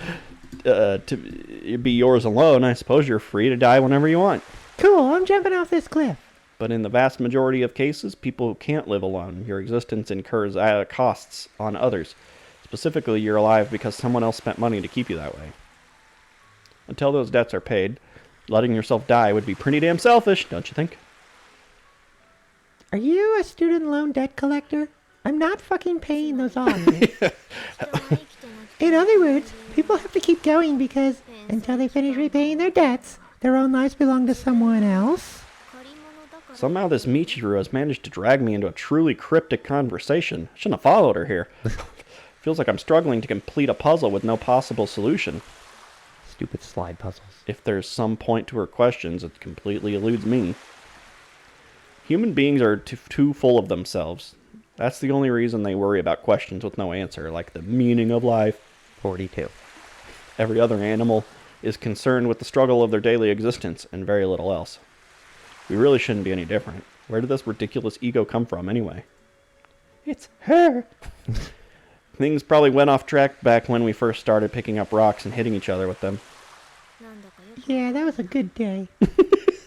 to be yours alone, I suppose you're free to die whenever you want. Cool, I'm jumping off this cliff. But in the vast majority of cases, people can't live alone. Your existence incurs costs on others. Specifically, you're alive because someone else spent money to keep you that way. Until those debts are paid, letting yourself die would be pretty damn selfish, don't you think? Are you a student loan debt collector? I'm not fucking paying those off. In other words, people have to keep going because until they finish repaying their debts, their own lives belong to someone else. Somehow this Michiru has managed to drag me into a truly cryptic conversation. I shouldn't have followed her here. Feels like I'm struggling to complete a puzzle with no possible solution. Stupid slide puzzles. If there's some point to her questions, it completely eludes me. Human beings are too full of themselves. That's the only reason they worry about questions with no answer, like the meaning of life. 42. Every other animal is concerned with the struggle of their daily existence and very little else. We really shouldn't be any different. Where did this ridiculous ego come from, anyway? It's her! Things probably went off track back when we first started picking up rocks and hitting each other with them. Yeah, that was a good day.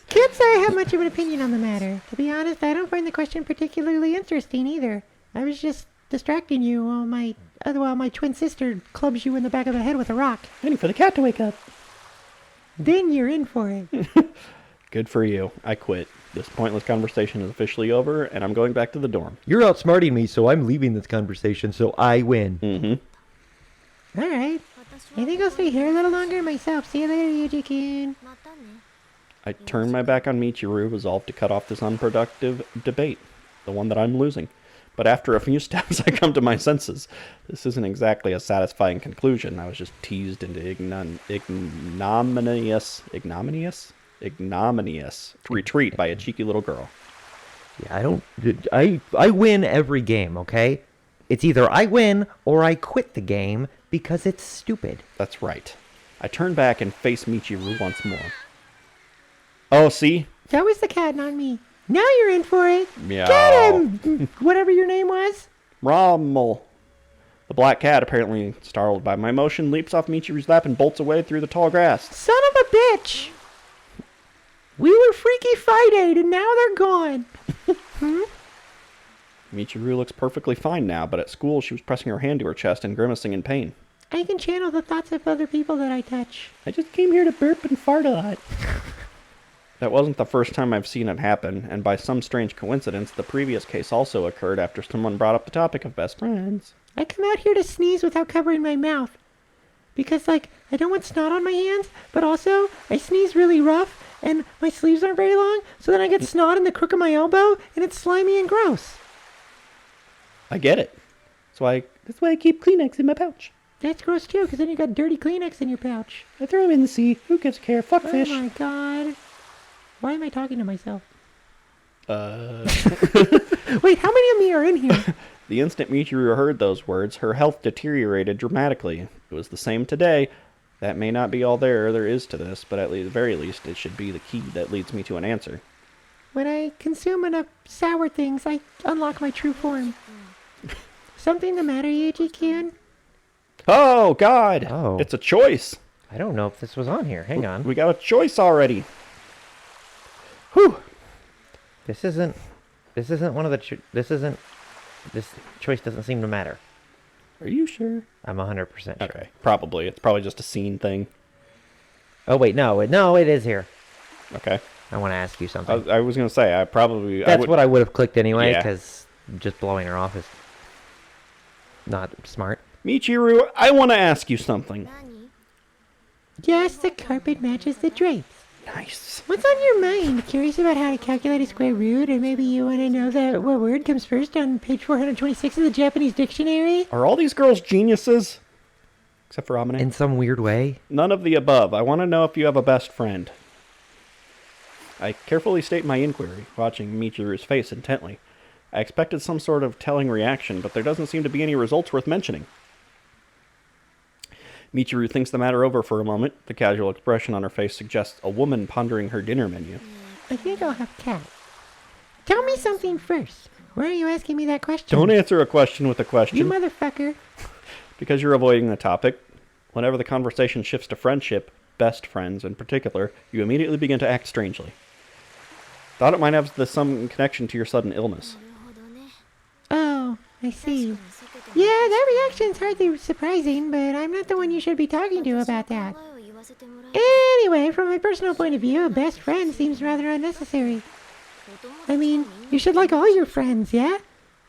Can't say I have much of an opinion on the matter. To be honest, I don't find the question particularly interesting either. I was just distracting you while my twin sister clubs you in the back of the head with a rock. Waiting for the cat to wake up. Then you're in for it. Good for you. I quit. This pointless conversation is officially over, and I'm going back to the dorm. You're outsmarting me, so I'm leaving this conversation, so I win. Mm-hmm. Alright. I think I'll stay here a little longer myself. See you later, Yuji-kun. I turn my back on Michiru, resolved to cut off this unproductive debate, the one that I'm losing. But after a few steps, I come to my senses. This isn't exactly a satisfying conclusion. I was just teased into ignominious retreat by a cheeky little girl. Yeah, I win every game, okay? It's either I win or I quit the game because it's stupid. That's right. I turn back and face Michiru once more. Oh, see? That was the cat, not me. Now you're in for it. Meow. Get him! Whatever your name was. Rommel. The black cat, apparently startled by my motion, leaps off Michiru's lap and bolts away through the tall grass. Son of a bitch! We were Freaky Friday, and now they're gone. Michiru looks perfectly fine now, but at school she was pressing her hand to her chest and grimacing in pain. I can channel the thoughts of other people that I touch. I just came here to burp and fart a lot. That wasn't the first time I've seen it happen, and by some strange coincidence, the previous case also occurred after someone brought up the topic of best friends. I come out here to sneeze without covering my mouth. Because, I don't want snot on my hands, but also, I sneeze really rough, and my sleeves aren't very long, so then I get snot in the crook of my elbow, and it's slimy and gross. I get it. That's why I keep Kleenex in my pouch. That's gross too, because then you got dirty Kleenex in your pouch. I throw them in the sea. Who gives a care? Fuck fish. Oh my god. Why am I talking to myself? Wait, how many of me are in here? The instant Michiru heard those words, her health deteriorated dramatically. It was the same today. That may not be all there is to this, but at the very least, it should be the key that leads me to an answer. When I consume enough sour things, I unlock my true form. Something the matter, Yuji-kun? Oh, God! Oh. It's a choice! I don't know if this was on here. Hang on. We got a choice already. Whew. This isn't one of the... This choice doesn't seem to matter. Are you sure? I'm 100% sure. Okay, probably. It's probably just a scene thing. Oh, wait, no, it is here. Okay. I want to ask you something. I was going to say, That's what I would have clicked anyway, Yeah. because just blowing her off is not smart. Michiru, I want to ask you something. Yes, the carpet matches the drapes. Nice. What's on your mind? Curious about how to calculate a square root, or maybe you want to know what word comes first on page 426 of the Japanese dictionary? Are all these girls geniuses? Except for Amane? In some weird way. None of the above. I want to know if you have a best friend. I carefully state my inquiry, watching Michiru's face intently. I expected some sort of telling reaction, but there doesn't seem to be any results worth mentioning. Michiru thinks the matter over for a moment. The casual expression on her face suggests a woman pondering her dinner menu. I think I'll have cat. Tell me something first. Why are you asking me that question? Don't answer a question with a question. You motherfucker. Because you're avoiding the topic. Whenever the conversation shifts to friendship, best friends in particular, you immediately begin to act strangely. Thought it might have some connection to your sudden illness. Oh, I see. Yeah, that reaction's hardly surprising, but I'm not the one you should be talking to about that. Anyway, from my personal point of view, a best friend seems rather unnecessary. I mean, you should like all your friends, yeah?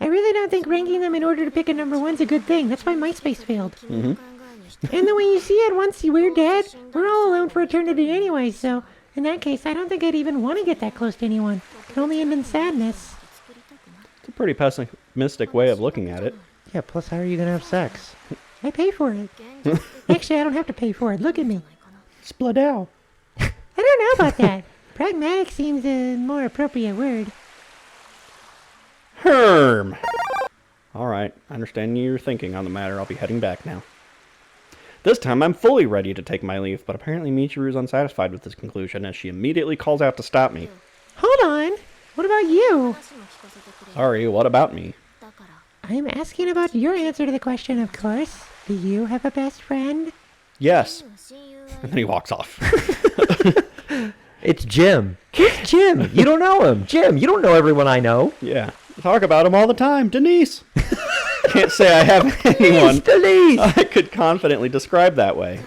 I really don't think ranking them in order to pick a number one's a good thing. That's why MySpace failed. Mm-hmm. And the way you see it, once we're dead, we're all alone for eternity anyway, so in that case, I don't think I'd even want to get that close to anyone. It could only end in sadness. It's a pretty pessimistic way of looking at it. Yeah, plus how are you going to have sex? I pay for it. Actually, I don't have to pay for it. Look at me. Split out. I don't know about that. Pragmatic seems a more appropriate word. Herm. Alright, I understand your thinking on the matter. I'll be heading back now. This time I'm fully ready to take my leave, but apparently Michiru is unsatisfied with this conclusion as she immediately calls out to stop me. Hold on. What about you? Sorry, what about me? I'm asking about your answer to the question, of course. Do you have a best friend? Yes. And then he walks off. It's Jim. Who's Jim? You don't know him. Jim, you don't know everyone I know. Yeah. Talk about him all the time. Denise. Can't say I have anyone Denise. I could confidently describe that way.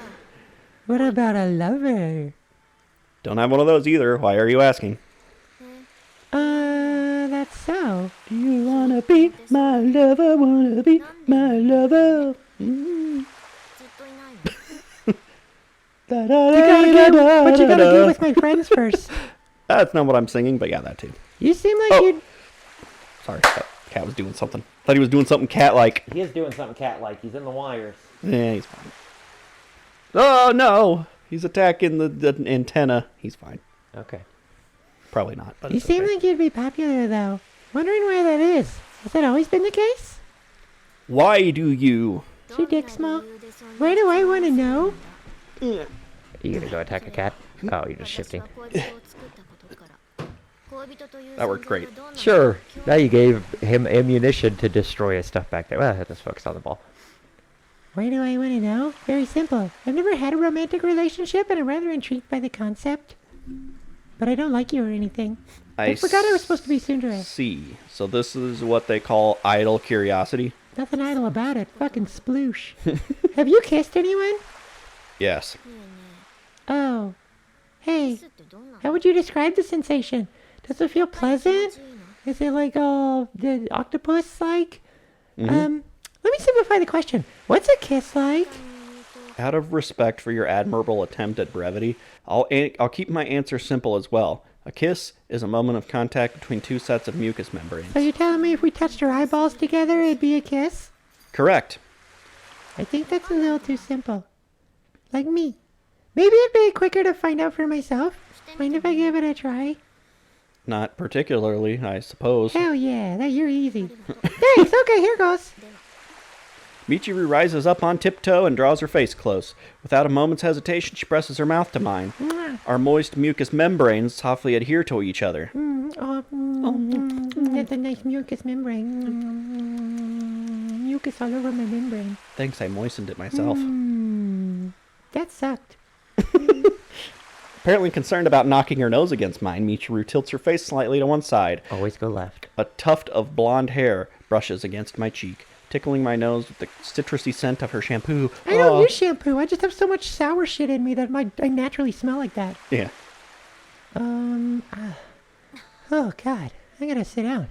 What about a lover? Don't have one of those either. Why are you asking? That's so. Do you wanna be my lover? Wanna be my lover? Mm. But you gotta get with my friends first. That's not what I'm singing, but yeah, that too. You seem like you'd... Sorry, that cat was doing something. Thought he was doing something cat-like. He is doing something cat-like. He's in the wires. Yeah, he's fine. Oh, no! He's attacking the antenna. He's fine. Okay. Probably not, but You it's seem okay. like you'd be popular, though. Wondering why that is. Has that always been the case? Why do you... Is your dick small? Why do I want to know? Are you gonna go attack a cat? Oh, you're just shifting. That worked great. Sure. Now you gave him ammunition to destroy his stuff back there. Well, let's focus on the ball. Why do I want to know? Very simple. I've never had a romantic relationship, and I'm rather intrigued by the concept. But I don't like you or anything. I forgot I was supposed to be Tsundere. See. So this is what they call idle curiosity? Nothing idle about it. Fucking sploosh. Have you kissed anyone? Yes. Oh. Hey. How would you describe the sensation? Does it feel pleasant? Is it like the octopus like? Mm-hmm. Let me simplify the question. What's a kiss like? Out of respect for your admirable attempt at brevity, I'll keep my answer simple as well. A kiss is a moment of contact between two sets of mucous membranes. So you're telling me if we touched our eyeballs together, it'd be a kiss? Correct. I think that's a little too simple. Like me. Maybe it'd be quicker to find out for myself. Mind if I give it a try? Not particularly, I suppose. Hell yeah, you're easy. Thanks, okay, here goes. Michiru rises up on tiptoe and draws her face close. Without a moment's hesitation, she presses her mouth to mine. Our moist mucous membranes softly adhere to each other. That's a nice mucous membrane. Mucus all over my membrane. Thanks, I moistened it myself. That sucked. Apparently concerned about knocking her nose against mine, Michiru tilts her face slightly to one side. Always go left. A tuft of blonde hair brushes against my cheek. tickling my nose with the citrusy scent of her shampoo. I don't use shampoo. I just have so much sour shit in me that I naturally smell like that. Yeah. Oh, God. I gotta sit down.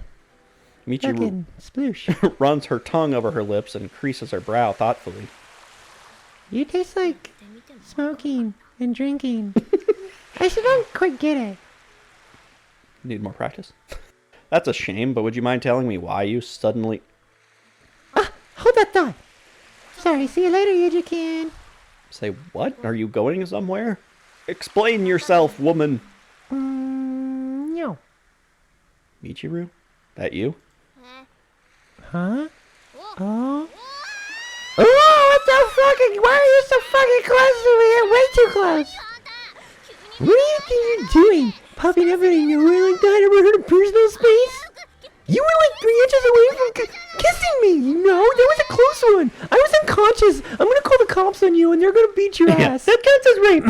Michiru Fucking sploosh. runs her tongue over her lips and creases her brow thoughtfully. You taste like smoking and drinking. I still don't quite get it. Need more practice? That's a shame, but would you mind telling me why you suddenly... Hold that thought. Sorry, see you later, Yujikin. Say what? Are you going somewhere? Explain yourself, woman. No. Michiru? That you? Huh? Oh. Oh, what the fucking... Why are you so fucking close to me? You're way too close. What do you think you're doing? Popping up in your way like that over her personal space? You were like 3 inches away from kissing me. No, that was a close one. I was unconscious. I'm gonna call the cops on you and they're gonna beat your ass. That counts as rape.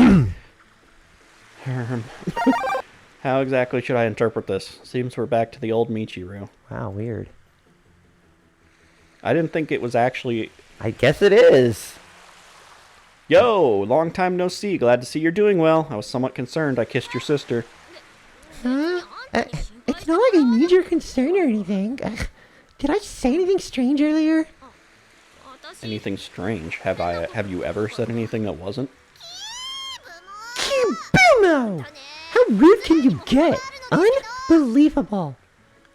How exactly should I interpret this? Seems we're back to the old Michiru. Wow, weird. I didn't think it was actually... I guess it is. Yo, long time no see. Glad to see you're doing well. I was somewhat concerned I kissed your sister. Huh? It's not like I need your concern or anything. Did I say anything strange earlier? Anything strange? Have you ever said anything that wasn't? Kibuno! How rude can you get? Unbelievable.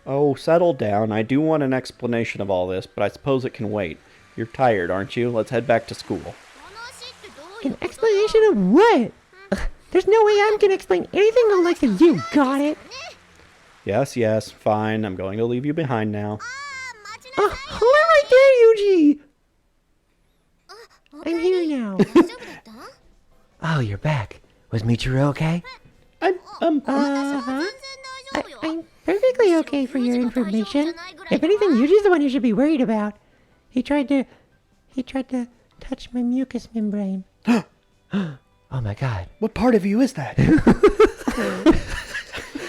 Oh, settle down. I do want an explanation of all this, but I suppose it can wait. You're tired, aren't you? Let's head back to school. An explanation of what? There's no way I can explain anything unless you got it. Yes, fine. I'm going to leave you behind now. Hold it right there, Yuji! I'm here now. Oh, you're back. Was Michiru okay? Uh-huh. I'm perfectly okay for your information. If anything, Yuji's the one you should be worried about. He tried to touch my mucous membrane. Oh my god. What part of you is that?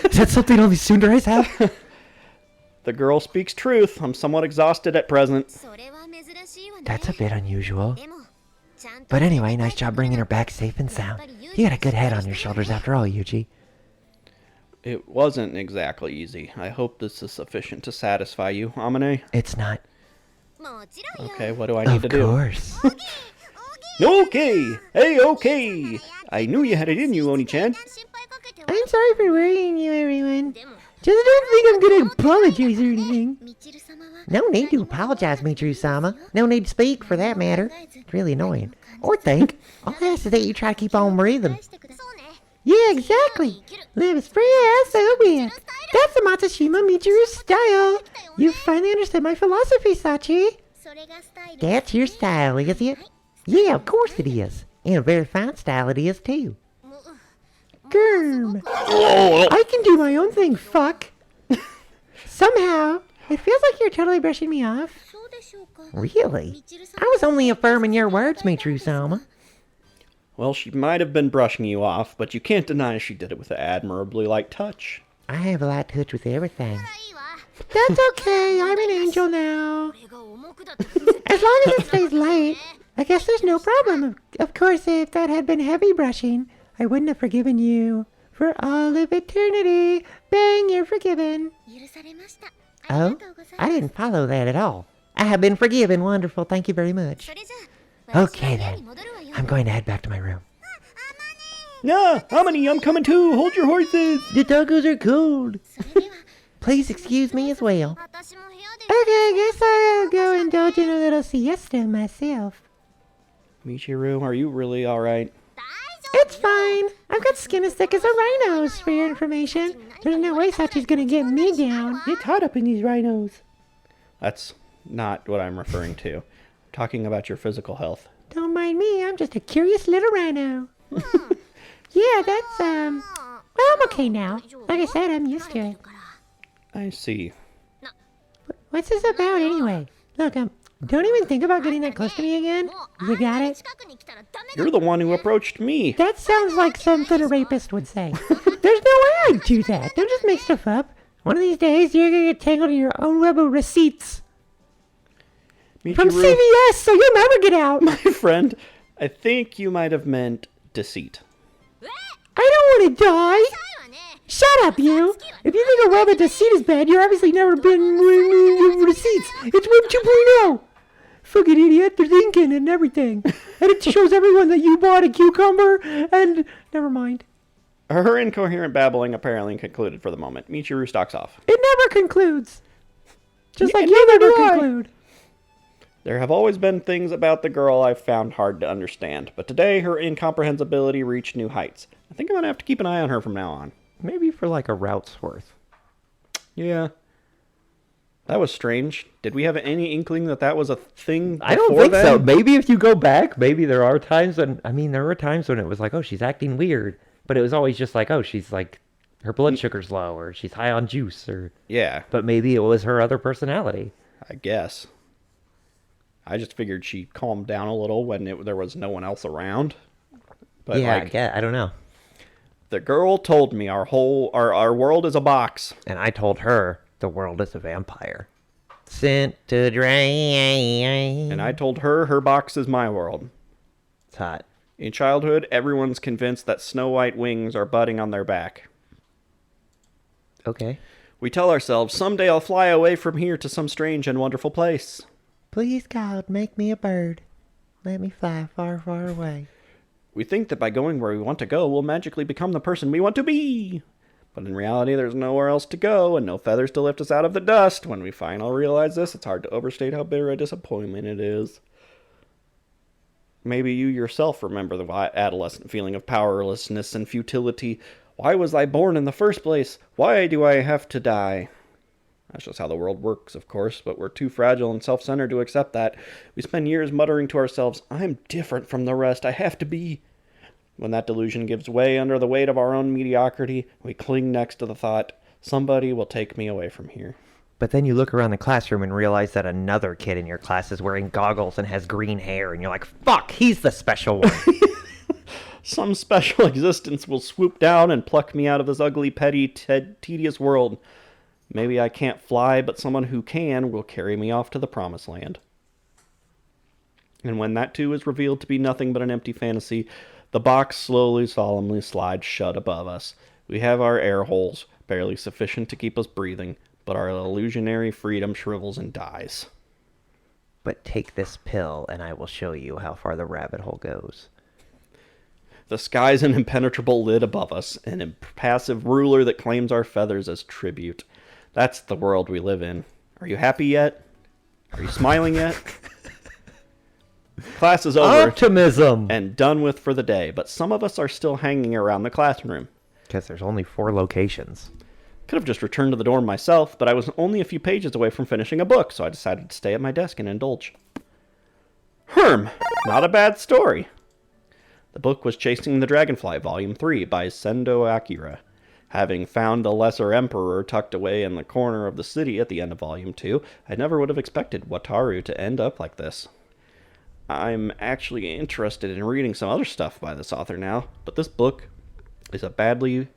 Is that something only Tsunderes have? The girl speaks truth. I'm somewhat exhausted at present. That's a bit unusual. But anyway, nice job bringing her back safe and sound. You got a good head on your shoulders after all, Yuji. It wasn't exactly easy. I hope this is sufficient to satisfy you, Amane. It's not. Okay, what do I need to do? Of course. Okay! Hey, okay! I knew you had it in you, Oni-chan. I'm sorry for worrying you, everyone. Just don't think I'm gonna apologize or anything. No need to apologize, Michiru-sama. No need to speak, for that matter. It's really annoying. Or think. All I ask is that you try to keep on breathing. Yeah, exactly. Live as free as so with. That's the Matsushima Michiru style. You finally understood my philosophy, Sachi. That's your style, is it? Yeah, of course it is. And a very fine style it is, too. Germ. I can do my own thing, fuck. Somehow, it feels like you're totally brushing me off. Really? I was only affirming your words, Michiru-sama. Well, she might have been brushing you off, but you can't deny she did it with an admirably light touch. I have a light touch with everything. That's okay, I'm an angel now. As long as it stays light, I guess there's no problem. Of course, if that had been heavy brushing, I wouldn't have forgiven you. For all of eternity, bang, you're forgiven. Oh? I didn't follow that at all. I have been forgiven. Wonderful. Thank you very much. Okay, then. I'm going to head back to my room. Nah, Amani, I'm coming too. Hold your horses. The tacos are cold. Please excuse me as well. Okay, I guess I'll go indulge in a little siesta myself. Michiru, are you really alright? It's fine. I've got skin as thick as a rhino's, for your information. There's no way Sachi's gonna get me down. It's hot up in these rhinos. That's not what I'm referring to. I'm talking about your physical health. Don't mind me, I'm just a curious little rhino. Yeah, that's, well, I'm okay now. Like I said, I'm used to it. I see. What's this about anyway? Look, don't even think about getting that close to me again. You got it? You're the one who approached me. That sounds like something a rapist would say. There's no way I'd do that. Don't just make stuff up. One of these days, you're gonna get tangled in your own web of receipts. From Michiru, CVS, so you'll never get out. my friend, I think you might have meant deceit. I don't want to die. Shut up, you. If you think a web of deceit is bad, you're obviously never been receipts. It's Web 2.0. Fucking idiot. They're thinking and everything. And it shows everyone that you bought a cucumber and... Never mind. Her incoherent babbling apparently concluded for the moment. Michiru stalks off. It never concludes. Just Yeah, like you neither never do I. conclude. There have always been things about the girl I've found hard to understand, but today her incomprehensibility reached new heights. I think I'm going to have to keep an eye on her from now on. Maybe for like a route's worth. Yeah. That was strange. Did we have any inkling that that was a thing I don't before think so. then? Maybe if you go back, maybe there are times when, there were times when it was like, oh, she's acting weird. But it was always just like, oh, she's like, her blood sugar's low, or she's high on juice, or... Yeah, But maybe it was her other personality. I guess. I just figured she calmed down a little when there was no one else around. But Yeah, I don't know. the girl told me our world is a box. And I told her the world is a vampire. Sent to drain. And I told her her box is my world. It's hot. In childhood, everyone's convinced that snow white wings are budding on their back. Okay. We tell ourselves, someday I'll fly away from here to some strange and wonderful place. Please, God, make me a bird. Let me fly far, far away. We think that by going where we want to go, we'll magically become the person we want to be. But in reality, there's nowhere else to go and no feathers to lift us out of the dust. When we finally realize this, it's hard to overstate how bitter a disappointment it is. Maybe you yourself remember the adolescent feeling of powerlessness and futility. Why was I born in the first place? Why do I have to die? That's just how the world works, of course, but we're too fragile and self-centered to accept that. We spend years muttering to ourselves, I'm different from the rest, I have to be. When that delusion gives way under the weight of our own mediocrity, we cling next to the thought, somebody will take me away from here. But then you look around the classroom and realize that another kid in your class is wearing goggles and has green hair, and you're like, fuck, he's the special one. Some special existence will swoop down and pluck me out of this ugly, petty, tedious world. Maybe I can't fly, but someone who can will carry me off to the promised land. And when that too is revealed to be nothing but an empty fantasy, the box slowly, solemnly slides shut above us. We have our air holes, barely sufficient to keep us breathing, but our illusionary freedom shrivels and dies. But take this pill, and I will show you how far the rabbit hole goes. The sky's an impenetrable lid above us, an impassive ruler that claims our feathers as tribute. That's the world we live in. Are you happy yet? Are you smiling yet? Class is over Optimism! and done with for the day, but some of us are still hanging around the classroom. Because there's only 4 locations. Could have just returned to the dorm myself, but I was only a few pages away from finishing a book, so I decided to stay at my desk and indulge. Not a bad story. The book was Chasing the Dragonfly, Volume 3, by Sendo Akira. Having found the Lesser Emperor tucked away in the corner of the city at the end of Volume 2, I never would have expected Wataru to end up like this. I'm actually interested in reading some other stuff by this author now, but this book is a badly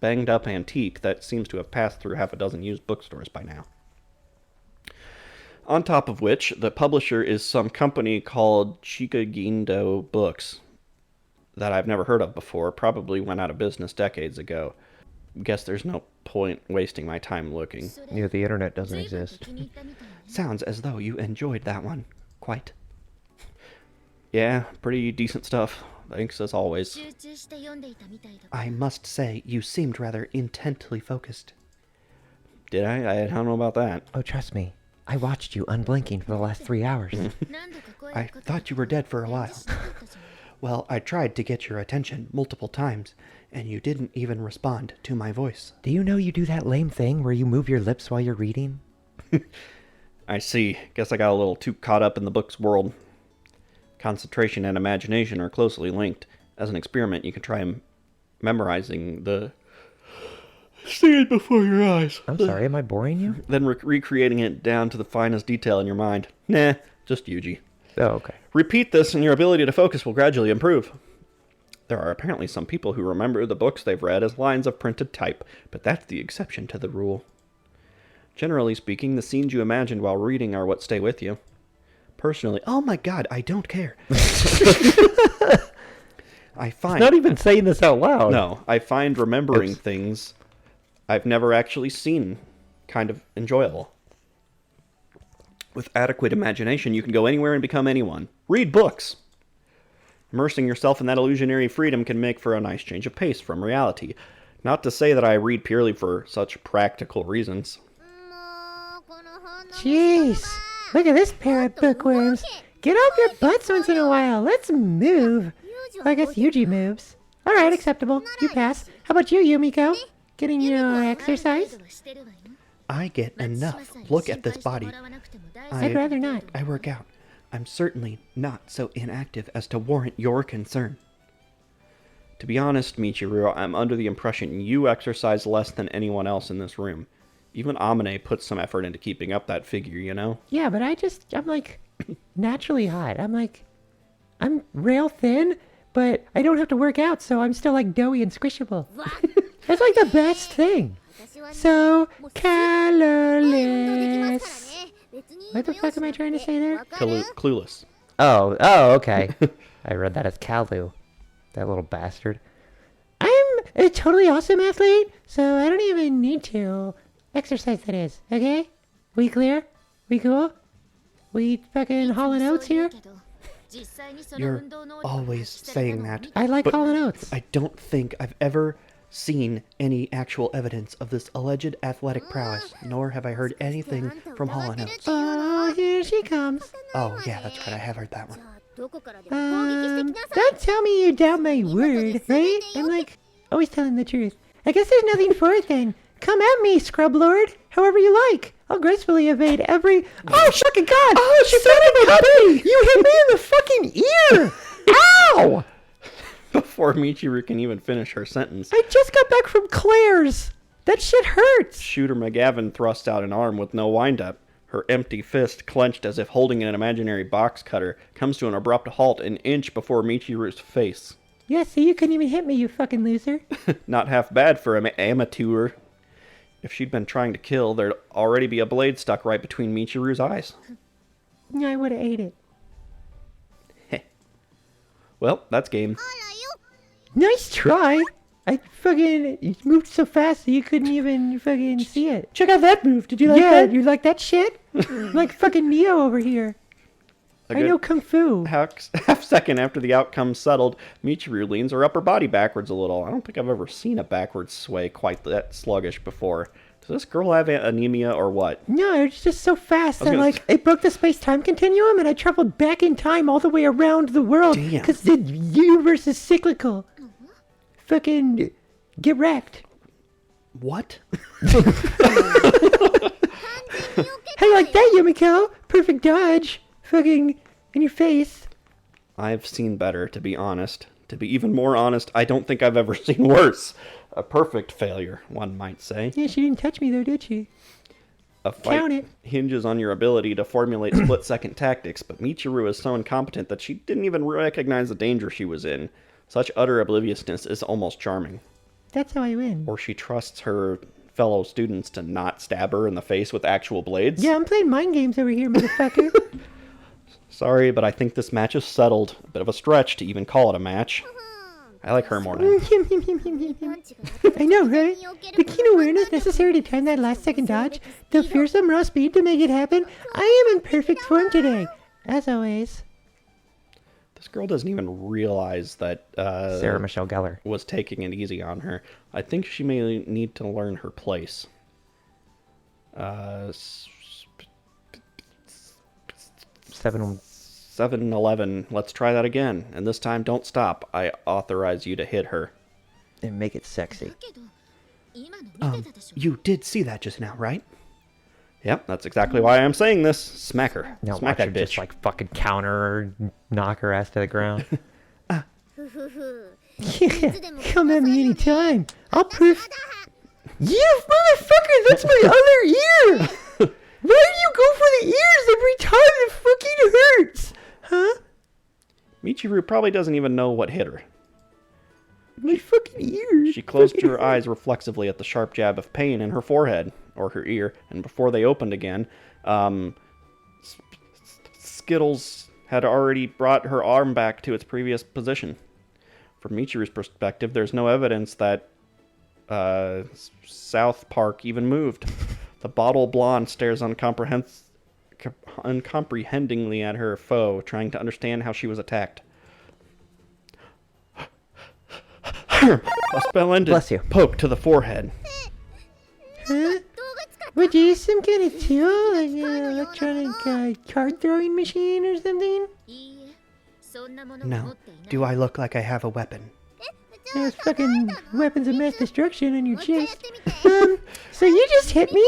banged-up antique that seems to have passed through half a dozen used bookstores by now. On top of which, the publisher is some company called Chikagindo Books that I've never heard of before, probably went out of business decades ago. Guess there's no point wasting my time looking. Yeah, the internet doesn't exist. Sounds as though you enjoyed that one. Quite. Yeah, pretty decent stuff. Thanks as always. I must say, you seemed rather intently focused. Did I? I don't know about that. Oh, trust me. I watched you unblinking for the last 3 hours. I thought you were dead for a while. Well, I tried to get your attention multiple times, and you didn't even respond to my voice. Do you know you do that lame thing where you move your lips while you're reading? I see. Guess I got a little too caught up in the book's world. Concentration and imagination are closely linked. As an experiment, you can try memorizing the scene before your eyes. I'm sorry, am I boring you? Then recreating it down to the finest detail in your mind. Nah, just Yuji. Oh, okay. Repeat this and your ability to focus will gradually improve. There are apparently some people who remember the books they've read as lines of printed type, but that's the exception to the rule. Generally speaking, the scenes you imagined while reading are what stay with you. Personally, oh my god, I don't care. I find... Not even saying this out loud. No, I find remembering things I've never actually seen kind of enjoyable. With adequate imagination, you can go anywhere and become anyone. Read books. Immersing yourself in that illusionary freedom can make for a nice change of pace from reality. Not to say that I read purely for such practical reasons. Jeez, look at this pair of bookworms. Get off your butts once in a while. Let's move. Well, I guess Yuji moves. All right, acceptable. You pass. How about you, Yumiko? Getting your exercise? I get enough. Look at this body. I'd rather not. I work out. I'm certainly not so inactive as to warrant your concern. To be honest, Michiru, I'm under the impression you exercise less than anyone else in this room. Even Amane puts some effort into keeping up that figure, you know? Yeah, but I'm like naturally hot. I'm rail thin, but I don't have to work out, so I'm still like doughy and squishable. That's like the best thing. So colorless. What the fuck am I trying to say there? Clueless. Oh, okay. I read that as Kalu. That little bastard. I'm a totally awesome athlete, so I don't even need to exercise, that is, okay? We clear? We cool? We fucking hauling oats here? You're always saying that. I like but hauling oats. I don't think I've ever seen any actual evidence of this alleged athletic prowess, nor have I heard anything from Hall & Oates. Oh, here she comes. Oh, yeah, that's right, I have heard that one. Don't tell me you doubt my word, right? I'm like, always telling the truth. I guess there's nothing for it then. Come at me, Scrub Lord, however you like. I'll gracefully evade every... Oh, fucking God! Oh, she fucking hit me! You hit me in the fucking ear! Ow! Before Michiru can even finish her sentence, I just got back from Claire's. That shit hurts. Shooter McGavin thrusts out an arm with no wind-up. Her empty fist, clenched as if holding an imaginary box cutter, comes to an abrupt halt an inch before Michiru's face. Yeah, see, you couldn't even hit me, you fucking loser. Not half bad for an amateur. If she'd been trying to kill, there'd already be a blade stuck right between Michiru's eyes. I would have ate it. Well, that's game. Nice try. I fucking moved so fast that you couldn't even fucking see it. Check out that move. Did you like that? You like that shit? Like fucking Neo over here. I know Kung Fu. Half second after the outcome settled, Michiru leans her upper body backwards a little. I don't think I've ever seen a backwards sway quite that sluggish before. Does this girl have anemia or what? No, it's just so fast that like it broke the space-time continuum and I traveled back in time all the way around the world. Damn. Because the universe is cyclical. Fucking get wrecked. What? How you like that, Yumiko? Perfect dodge. Fucking in your face. I've seen better, to be honest. To be even more honest, I don't think I've ever seen worse. A perfect failure, one might say. Yeah, she didn't touch me though, did she? A fight Count it. hinges on your ability to formulate split-second tactics, but Michiru is so incompetent that she didn't even recognize the danger she was in. Such utter obliviousness is almost charming. That's how I win. Or she trusts her fellow students to not stab her in the face with actual blades. Yeah, I'm playing mind games over here, motherfucker. Sorry, but I think this match is settled. A bit of a stretch to even call it a match. I like her more now. I know, right? The keen awareness necessary to time that last second dodge, the fearsome raw speed to make it happen. I am in perfect form today, as always. This girl doesn't even realize that Sarah Michelle Gellar was taking it easy on her. I think she may need to learn her place. 7-11. Let's try that again. And this time, don't stop. I authorize you to hit her. and make it sexy. You did see that just now, right? Yep, that's exactly why I'm saying this. Smack her. Now Smack watch that her bitch. just like fucking counter her, knock her ass to the ground. Yeah, come at me anytime. I'll prove. You motherfucker, that's my other ear! Why do you go for the ears every time it fucking hurts? Huh? Michiru probably doesn't even know what hit her. My fucking ears. She closed fucking her eyes reflexively at the sharp jab of pain in her forehead, or her ear, and before they opened again, Skittles had already brought her arm back to its previous position. From Michiru's perspective, there's no evidence that South Park even moved. The bottle blonde stares uncomprehendingly at her foe, trying to understand how she was attacked. A spell-ended Bless you. poke to the forehead. Huh? Would you use some kind of tool, like an electronic card throwing machine or something? No. Do I look like I have a weapon? There's fucking weapons of mass destruction on your chest. So you just hit me?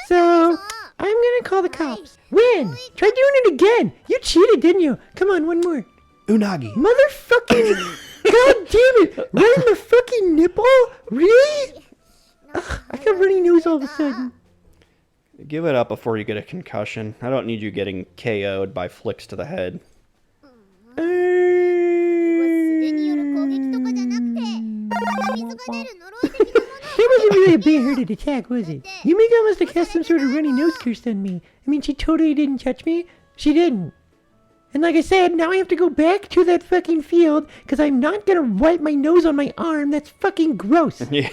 So I'm gonna call the cops. When? Try doing it again. You cheated, didn't you? Come on, one more. Unagi. Motherfucking... God damn it! Right in the fucking nipple? Really? Ugh, I got runny nose all of a sudden. Give it up before you get a concussion. I don't need you getting KO'd by flicks to the head. That wasn't really a big-hearted attack, was it? Yumiko must have cast some sort of runny nose curse on me. I mean, she totally didn't touch me. She didn't. And like I said, now I have to go back to that fucking field because I'm not gonna wipe my nose on my arm. That's fucking gross. Yeah.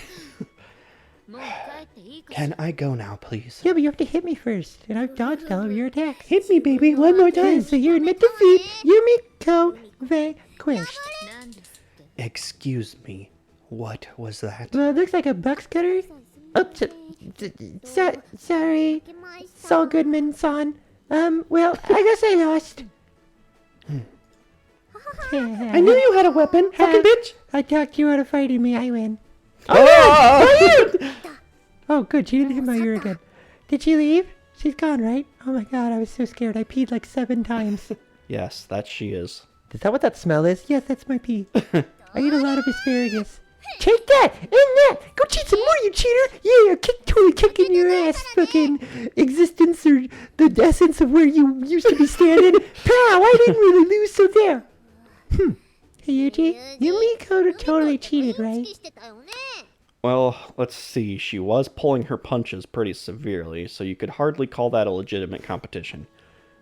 Can I go now, please? Yeah, but you have to hit me first, and I've dodged all of your attacks. Hit me, baby, one more time. So you admit defeat. Yumiko vanquished. Excuse me. What was that? Well, it looks like a box cutter. Oops. Sorry. Saul Goodman-san. Well, I guess I lost. I knew you had a weapon, fucking bitch. I talked you out of fighting me. I win. Oh! Oh, good. She didn't hit my ear again. Did she leave? She's gone, right? Oh my god, I was so scared. I peed like 7 times. Yes, that she is. Is that what that smell is? Yes, that's my pee. I eat a lot of asparagus. Take that! And that! Go cheat some more, you cheater! Yeah, totally kicking your ass, fucking existence or the essence of where you used to be standing. Pow! I didn't really lose, so there. Hey, Yuji, Yumiko totally cheated, right? Well, let's see. She was pulling her punches pretty severely, so you could hardly call that a legitimate competition.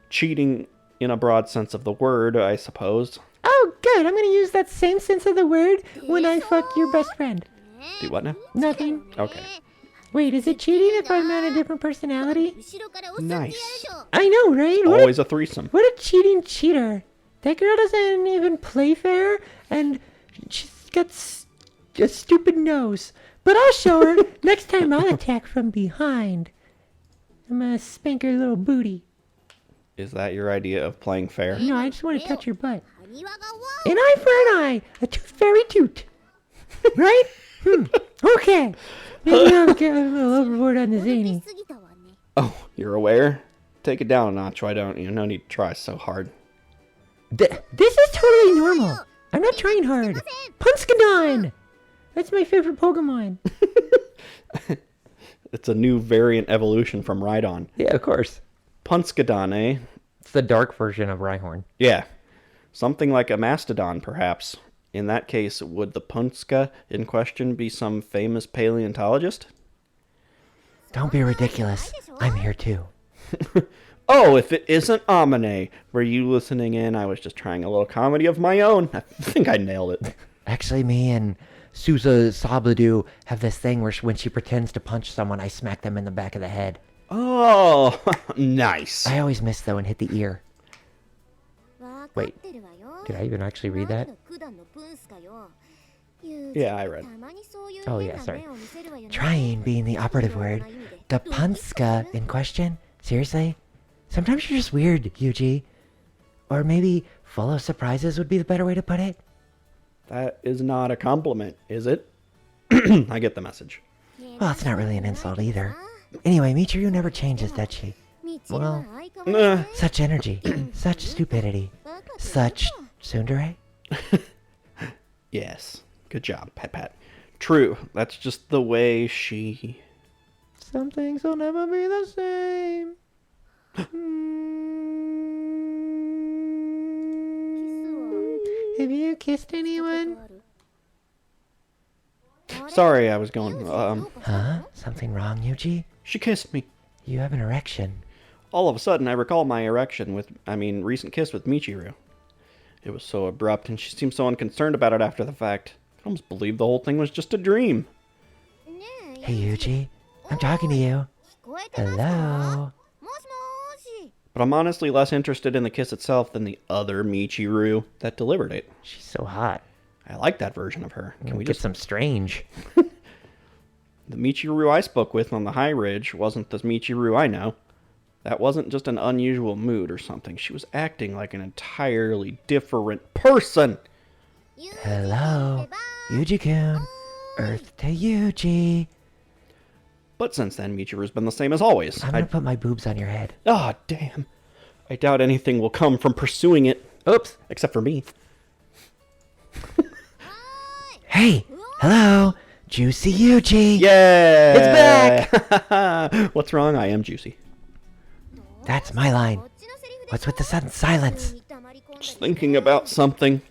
Cheating in a broad sense of the word, I suppose. Oh, good. I'm gonna use that same sense of the word when I fuck your best friend. Do what now? Nothing. Okay. Wait, is it cheating if I'm not a different personality? Nice. I know, right? Always a threesome. What a cheating cheater. That girl doesn't even play fair, and she's got a stupid nose. But I'll show her. Next time I'll attack from behind. I'm gonna spank her little booty. Is that your idea of playing fair? No, I just want to touch your butt. An eye for an eye. A tooth fairy toot. Right? Okay. Maybe I'll get a little overboard on the zany. Oh, you're aware? Take it down a notch, why don't you? No need to try so hard. This is totally normal. I'm not trying hard. Punskadon! That's my favorite Pokemon. It's a new variant evolution from Rhydon. Yeah, of course. Punskadon, eh? It's the dark version of Rhyhorn. Yeah. Something like a mastodon, perhaps. In that case, would the Punska in question be some famous paleontologist? Don't be ridiculous. I'm here too. Oh, if it isn't Amane. Were you listening in? I was just trying a little comedy of my own. I think I nailed it. Actually, me and Sousa Sabladu have this thing where when she pretends to punch someone, I smack them in the back of the head. Oh, nice. I always miss, though, and hit the ear. Wait, did I even actually read that? Yeah, I read. Oh, yeah, sorry. Trying being the operative word. The Punska in question? Seriously? Sometimes you're just weird, Yuji. Or maybe full of surprises would be the better way to put it. That is not a compliment, is it? I get the message. Well, it's not really an insult either. Anyway, Michiru never changes, does she? Well, such energy, such stupidity, such tsundere. Yes. Good job, Pat Pat. True. That's just the way she... Some things will never be the same. Have you kissed anyone? Sorry, I was going... Huh? Something wrong, Yuji? She kissed me. You have an erection. All of a sudden, I recall my recent kiss with Michiru. It was so abrupt, and she seemed so unconcerned about it after the fact. I almost believed the whole thing was just a dream. Hey, Yuji. I'm talking to you. Hello? But I'm honestly less interested in the kiss itself than the other Michiru that delivered it. She's so hot. I like that version of her. Can we get just... some strange? The Michiru I spoke with on the high ridge wasn't the Michiru I know. That wasn't just an unusual mood or something. She was acting like an entirely different person. Hello? Yuji-kun. Earth to Yuji. But since then, Michiru's been the same as always. I'm gonna put my boobs on your head. Ah, damn. I doubt anything will come from pursuing it. Oops. Except for me. Hey! Hello? Juicy Yuji! Yeah! It's back! What's wrong? I am juicy. That's my line. What's with the sudden silence? Just thinking about something.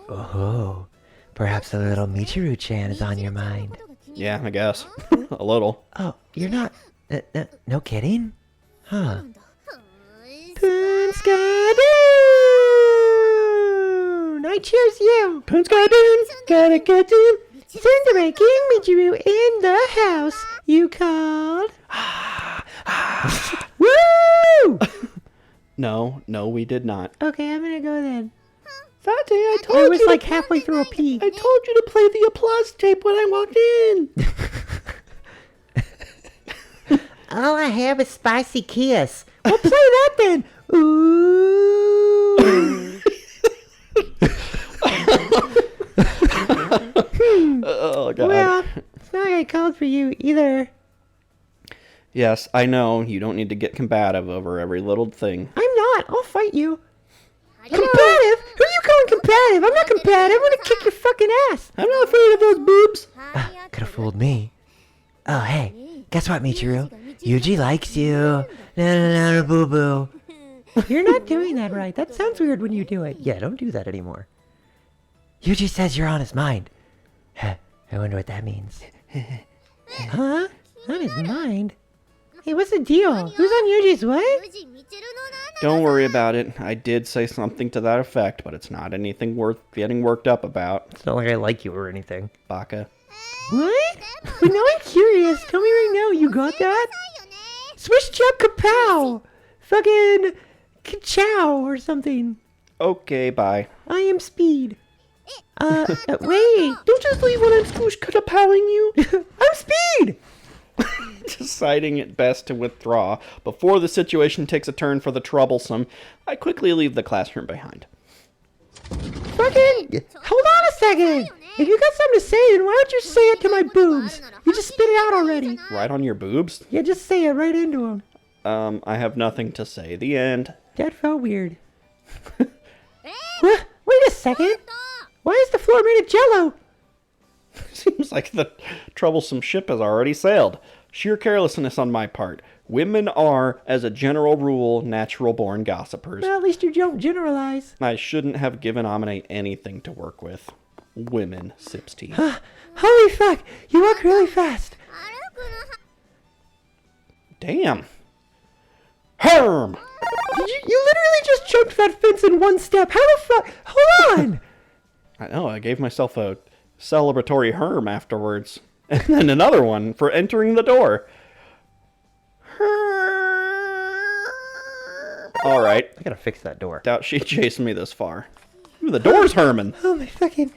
Oh, perhaps the little Michiru-chan is on your mind. Yeah, I guess. A little. Oh, you're not... no kidding? Huh. Punskadoon! I choose you! Punskadoon! Gotta get him! Tsundere King Michiru in the house you called. Woo! No, we did not. Okay, I'm gonna go then. Fatty, I told I you was like halfway through a pee. I told you to play the applause tape when I walked in. All I have is spicy kiss. Well, play that then. Ooh. Oh, God. Well, it's not like I called for you either. Yes, I know. You don't need to get combative over every little thing. I'm not. I'll fight you. Combative? Who are you calling combative? I'm not combative. I'm gonna kick your fucking ass. I'm not afraid of those boobs. Could have fooled me. Oh, hey. Guess what, Michiru? Yuji likes you. No, boo-boo. You're not doing that right. That sounds weird when you do it. Yeah, don't do that anymore. Yuji says you're on his mind. I wonder what that means. Huh? On his mind? Hey, what's the deal? Who's on Yuji's what? Don't worry about it. I did say something to that effect, but it's not anything worth getting worked up about. It's not like I like you or anything. Baka. What? But now I'm curious. Tell me right now, you got that? Swish chop kapow! Fucking ka-chow or something. Okay, bye. I am speed. Wait. Don't just leave when I'm squish katapowing you. I'm speed! Deciding it best to withdraw before the situation takes a turn for the troublesome, I quickly leave the classroom behind. Fucking... Hold on a second! If you got something to say, then why don't you say it to my boobs? You just spit it out already. Right on your boobs? Yeah, just say it right into them. I have nothing to say. The end. That felt weird. What? Wait a second. Why is the floor made of jello? Seems like the troublesome ship has already sailed. Sheer carelessness on my part. Women are, as a general rule, natural-born gossipers. Well, at least you don't generalize. I shouldn't have given Amine anything to work with. Women sips tea. Holy fuck! You walk really fast. Damn. Herm! You literally just jumped that fence in one step. How the fuck? Hold on! I know, I gave myself a celebratory herm afterwards. And then another one for entering the door. Alright. I gotta fix that door. Doubt she chased me this far. Ooh, the door's herming. Oh my fucking...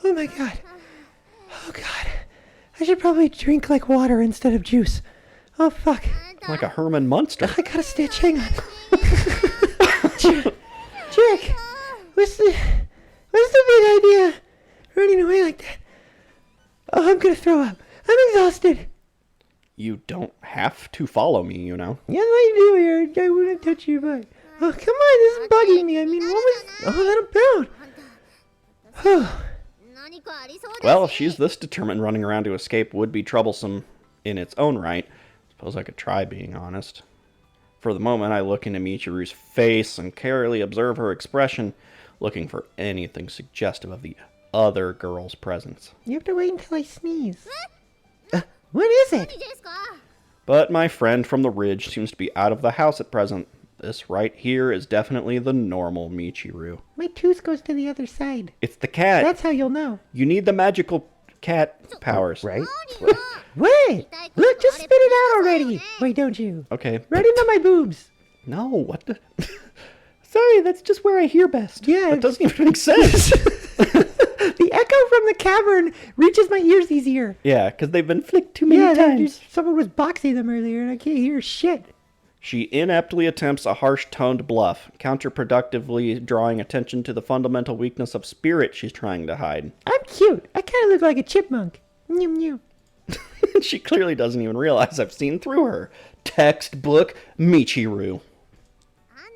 Oh my god. Oh god. I should probably drink like water instead of juice. Oh fuck. Like a Herman Munster. I got a stitch. Hang on. Jack, what's the big idea? Running away like that. Oh, I'm gonna throw up. I'm exhausted. You don't have to follow me, you know. Yes, I do, Eric. I wouldn't touch your butt. Oh, come on. This is bugging me. I mean, what was... Oh, let him pound. Well, if she's this determined, running around to escape would be troublesome in its own right. Suppose I could try being honest. For the moment, I look into Michiru's face and carefully observe her expression, looking for anything suggestive of the other girl's presence. You have to wait until I sneeze. What is it? But my friend from the ridge seems to be out of the house at present. This right here is definitely the normal Michiru. My tooth goes to the other side. It's the cat. That's how you'll know. You need the magical cat powers. Right? Wait! Look, just spit it out already! Wait, don't you? Okay. Right into my boobs. No, what the... Sorry, that's just where I hear best. Yeah. That doesn't even make sense. The echo from the cavern reaches my ears easier. Yeah, because they've been flicked too many times. Someone was boxing them earlier and I can't hear shit. She ineptly attempts a harsh-toned bluff, counterproductively drawing attention to the fundamental weakness of spirit she's trying to hide. I'm cute. I kind of look like a chipmunk. Mew mew. She clearly doesn't even realize I've seen through her. Textbook Michiru.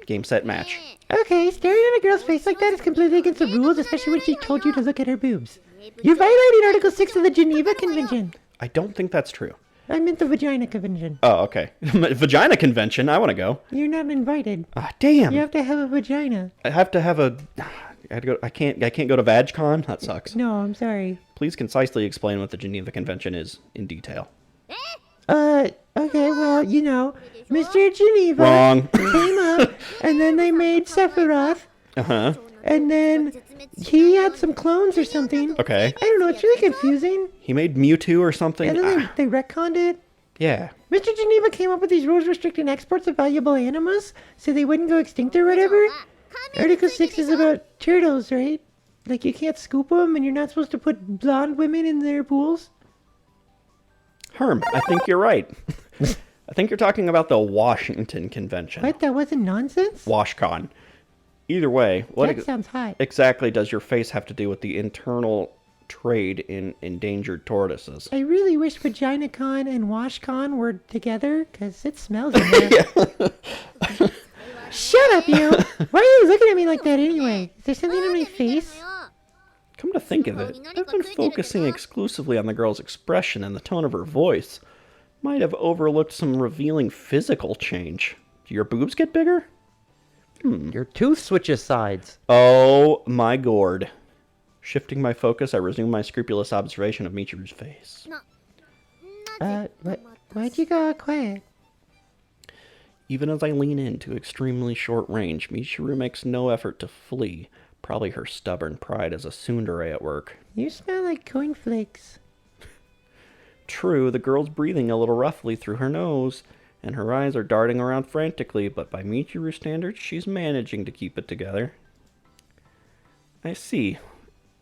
Game, set, match. Okay, staring at a girl's face like that is completely against the rules, especially when she told you to look at her boobs. You're violating Article 6 of the Geneva Convention. I don't think that's true. I meant the Vagina Convention. Oh, okay. Vagina convention. I want to go. You're not invited. Ah, damn. You have to have a vagina. I have to have a... I had to go. I can't go to VagCon. That sucks. No, I'm sorry. Please concisely explain what the Geneva Convention is in detail. Okay, well, you know, Mr. Geneva Wrong. came up, and then they made Sephiroth, Uh-huh. and then he had some clones or something. Okay. I don't know, it's really confusing. He made Mewtwo or something. And then they retconned it. Yeah. Mr. Geneva came up with these rules restricting exports of valuable animals so they wouldn't go extinct or whatever. Article 6 is about turtles, right? Like, you can't scoop them, and you're not supposed to put blonde women in their pools. Herm, I think you're right. I think you're talking about the Washington Convention. What? That wasn't nonsense? WashCon. Either way, what That sounds hot. exactly does your face have to do with the internal trade in endangered tortoises? I really wish VaginaCon and WashCon were together, because it smells in there. Shut up, you! Why are you looking at me like that anyway? Is there something on my face? Come to think of it, I've been focusing exclusively on the girl's expression and the tone of her voice. Might have overlooked some revealing physical change. Do your boobs get bigger? Your tooth switches sides. Oh my gourd. Shifting my focus, I resume my scrupulous observation of Michiru's face. Why'd you go all quiet? Even as I lean in to extremely short range, Michiru makes no effort to flee. Probably her stubborn pride as a tsundere at work. You smell like cornflakes. True, the girl's breathing a little roughly through her nose, and her eyes are darting around frantically, but by Michiru standards, she's managing to keep it together. I see.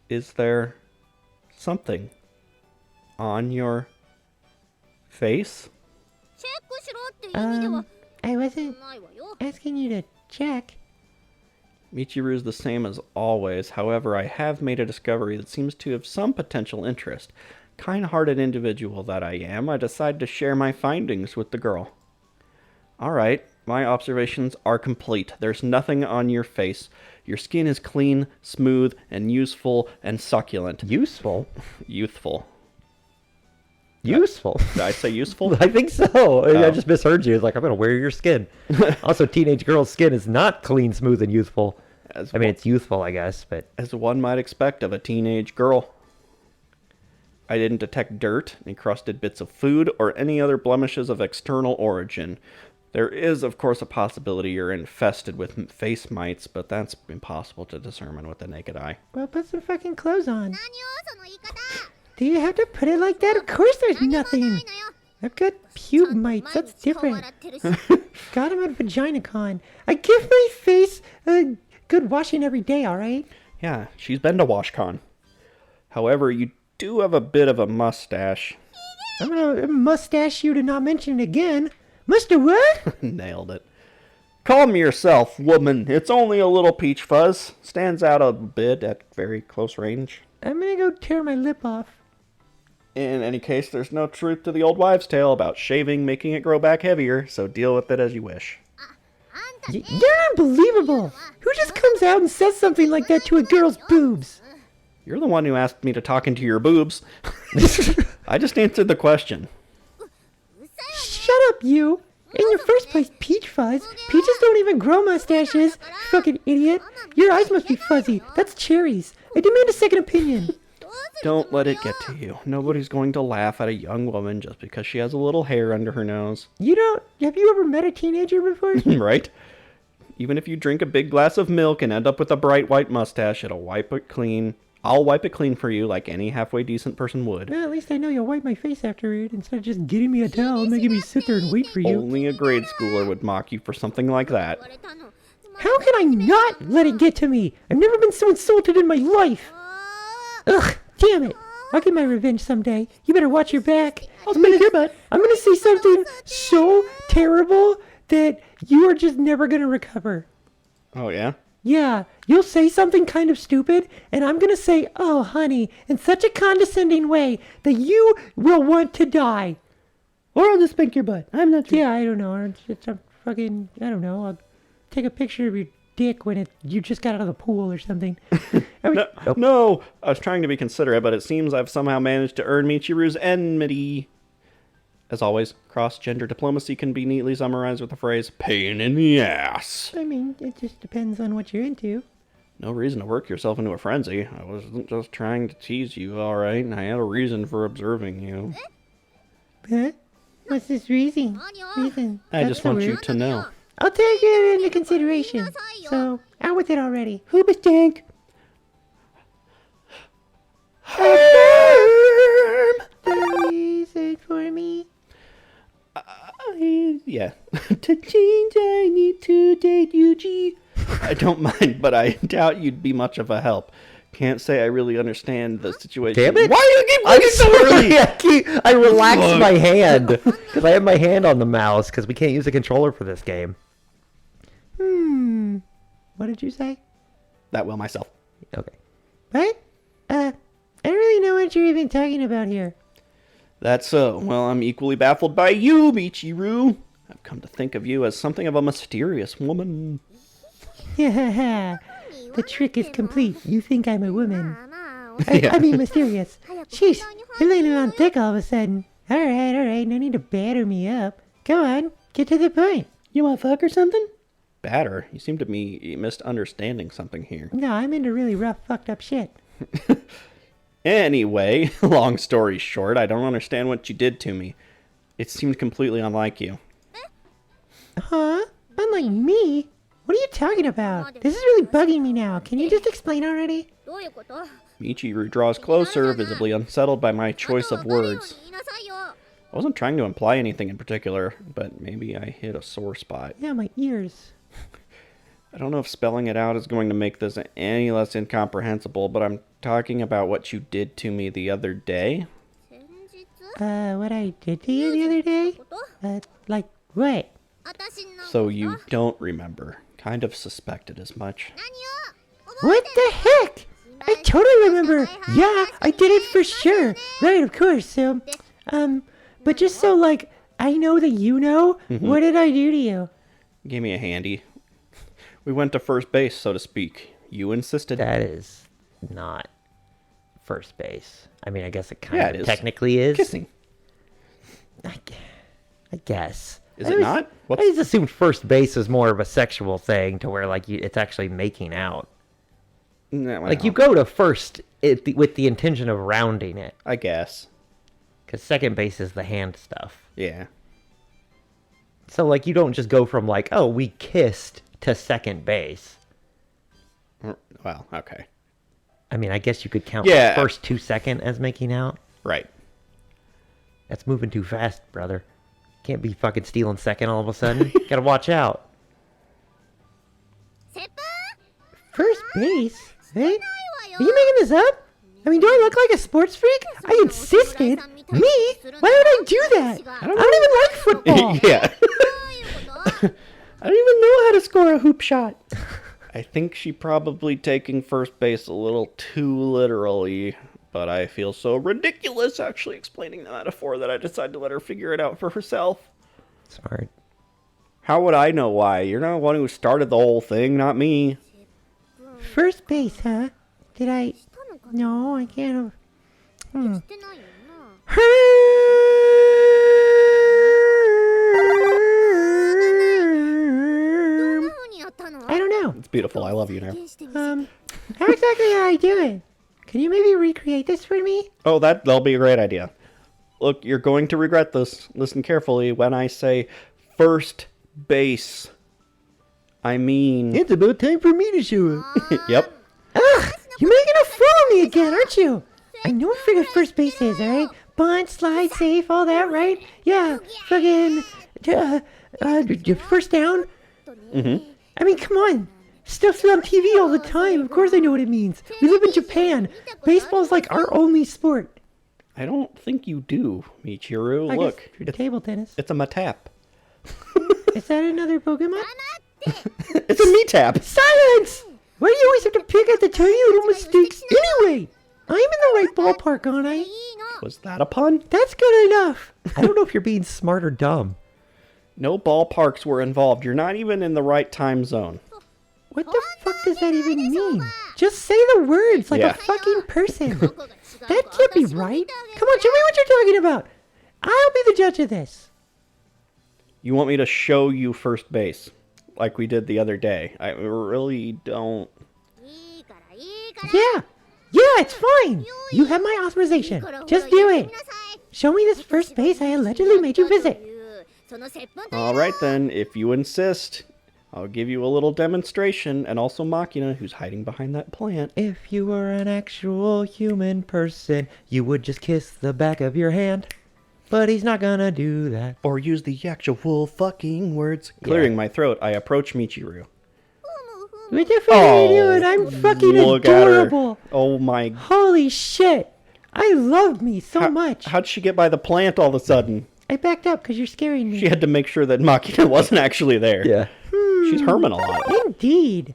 Is there something on your face? I wasn't asking you to check. Michiru is the same as always. However, I have made a discovery that seems to have some potential interest. Kind-hearted individual that I am, I decide to share my findings with the girl. Alright, my observations are complete. There's nothing on your face. Your skin is clean, smooth, and useful and succulent. Useful? Youthful. Useful? Did I say useful? I think so. Oh. I just misheard you. It's like, I'm going to wear your skin. Also, teenage girl's skin is not clean, smooth, and youthful. I mean, it's youthful, I guess, but... As one might expect of a teenage girl. I didn't detect dirt, encrusted bits of food, or any other blemishes of external origin. There is, of course, a possibility you're infested with face mites, but that's impossible to discern with the naked eye. Well, put some fucking clothes on. Do you have to put it like that? Of course there's nothing. I've got pube mites. That's different. Got them at VaginaCon. I give my face a good washing every day, alright? Yeah, she's been to WashCon. However, you do have a bit of a mustache. I'm gonna mustache you to not mention it again. Musta what? Nailed it. Calm yourself, woman. It's only a little peach fuzz. Stands out a bit at very close range. I'm gonna go tear my lip off. In any case, there's no truth to the old wives' tale about shaving making it grow back heavier, so deal with it as you wish. You're unbelievable! Who just comes out and says something like that to a girl's boobs? You're the one who asked me to talk into your boobs. I just answered the question. Shut up, you! In the first place, peach fuzz. Peaches don't even grow mustaches. You fucking idiot. Your eyes must be fuzzy. That's cherries. I demand a second opinion. Don't let it get to you. Nobody's going to laugh at a young woman just because she has a little hair under her nose. Have you ever met a teenager before? Right? Even if you drink a big glass of milk and end up with a bright white mustache, it'll wipe it clean. I'll wipe it clean for you like any halfway decent person would. Well, at least I know you'll wipe my face afterward instead of just getting me a towel and making me sit there and wait for you. Only a grade schooler would mock you for something like that. How can I not let it get to me? I've never been so insulted in my life. Ugh, damn it. I'll get my revenge someday. You better watch your back. I'll spank your butt. I'm gonna say something so terrible that you are just never gonna recover. Oh, yeah? Yeah, you'll say something kind of stupid, and I'm gonna say, oh, honey, in such a condescending way that you will want to die. Or I'll just spank your butt. I'm not sure. Yeah, I don't know. Or it's a fucking, I don't know. I'll take a picture of your dick when you just got out of the pool or something. No, I was trying to be considerate, but it seems I've somehow managed to earn Michiru's enmity. As always, cross-gender diplomacy can be neatly summarized with the phrase, pain in the ass. I mean, it just depends on what you're into. No reason to work yourself into a frenzy. I wasn't just trying to tease you, alright? I had a reason for observing you. Huh? What's this reason? I just want you to know. I'll take it into consideration. So, out with it already. Hooba stank. Please say it for me. Yeah. To change, I need to date Yuji. I don't mind, but I doubt you'd be much of a help. Can't say I really understand the situation. Damn it! Why do you keep looking so early? I relaxed my hand because I have my hand on the mouse because we can't use a controller for this game. What did you say? That will myself. Okay. What? I don't really know what you're even talking about here. That's so. Well, I'm equally baffled by you, Michiru. I've come to think of you as something of a mysterious woman. Yeah, the trick is complete. You think I'm a woman. Yeah. I mean mysterious. Sheesh, you're laying it on thick all of a sudden. Alright, no need to batter me up. Go on, get to the point. You want to fuck or something? Batter? You seem to be misunderstanding something here. No, I'm into really rough, fucked up shit. Anyway, long story short, I don't understand what you did to me. It seemed completely unlike you. Huh? Unlike me? What are you talking about? This is really bugging me now. Can you just explain already? Michiru draws closer, visibly unsettled by my choice of words. I wasn't trying to imply anything in particular, but maybe I hit a sore spot. Yeah, my ears. I don't know if spelling it out is going to make this any less incomprehensible, but I'm talking about what you did to me the other day. What I did to you the other day? Like what? So you don't remember. Kind of suspected as much. What the heck? I totally remember. Yeah, I did it for sure. Right, of course. So, but just so, like, I know that you know, what did I do to you? Gave me a handy. We went to first base, so to speak. You insisted. That is not first base. I mean, I guess it kind of is. technically is. Kissing. I guess. Is it not? I just assumed first base is more of a sexual thing to where, like, it's actually making out. No, Like, you go to first with the intention of rounding it. I guess. Because second base is the hand stuff. Yeah. So, like, you don't just go from, like, oh, we kissed to second base. Well, okay. I mean, I guess you could count Yeah. the first 2 seconds as making out. Right. That's moving too fast, brother. Can't be fucking stealing second all of a sudden. Gotta watch out. First base? Hey? Are you making this up? I mean, do I look like a sports freak? I insisted. Me? Why would I do that? I don't even like football. Yeah. I don't even know how to score a hoop shot. I think she probably taking first base a little too literally, but I feel so ridiculous actually explaining the metaphor that I decided to let her figure it out for herself. Smart. How would I know why? You're not the one who started the whole thing, not me. First base, huh? Did I... No, I can't have... I don't know. It's beautiful. I love you now. How exactly did I do it? Can you maybe recreate this for me? Oh, that'll be a great idea. Look, you're going to regret this. Listen carefully. When I say first base, I mean... It's about time for me to show up. Yep. Ugh, you're making a fool of me again, aren't you? I know what friggin' first base is, alright? Bunt, slide, safe, all that, right? Yeah, fucking... first down? Mm-hmm. I mean, come on. Stuff's on TV all the time. Of course I know what it means. We live in Japan. Baseball's like our only sport. I don't think you do, Michiru. I Look, guess for table tennis. it's a matap. Is that another Pokemon? It's a me-tap. Silence! Why do you always have to pick at the tiny little mistakes anyway? I'm in the right ballpark, aren't I? Was that a pun? That's good enough. I don't know if you're being smart or dumb. No ballparks were involved. You're not even in the right time zone. What the fuck does that even mean? Just say the words like Yeah. a fucking person. That can't be right. Come on, show me what you're talking about. I'll be the judge of this. You want me to show you first base, like we did the other day. I really don't... Yeah. Yeah, it's fine. You have my authorization. Just do it. Show me this first base I allegedly made you visit. Alright then, if you insist, I'll give you a little demonstration, and also Machina, who's hiding behind that plant. If you were an actual human person, you would just kiss the back of your hand. But he's not gonna do that. Or use the actual fucking words. Clearing my throat, I approach Michiru. What the fuck are you doing? I'm fucking Look at her. adorable. Oh my... Holy shit. I love me so much. How'd she get by the plant all of a sudden? I backed up because you're scaring me. She had to make sure that Machina wasn't actually there. Yeah. She's herming a lot. Indeed.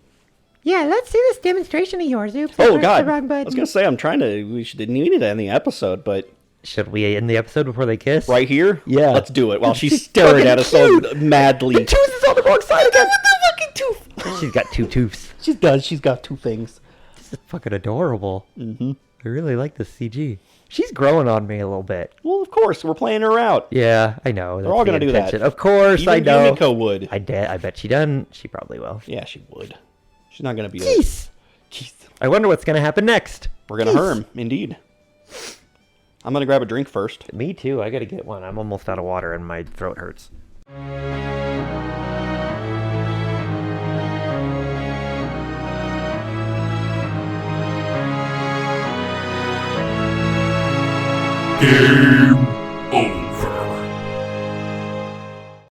Yeah, let's see this demonstration of yours. Oops, I Oh pressed god, the wrong I button. was gonna say, we didn't need to end the episode, but Should we end the episode before they kiss? right here? Yeah. Let's do it while she's staring at us so madly. The tooth is on the wrong side again. the fucking tooth! She's got two tooths. She's got two things. This is fucking adorable. Mm-hmm. I really like this CG. She's growing on me a little bit. Well, of course, we're playing her out. Yeah, I know. They're all gonna do that. Of course, Even I know. Yumiko would. I bet she doesn't. She probably will. Yeah, she would. She's not gonna be Jeez. Jeez. I wonder what's gonna happen next. We're gonna herm, indeed. I'm gonna grab a drink first. Me too. I gotta get one. I'm almost out of water and my throat hurts. Game over.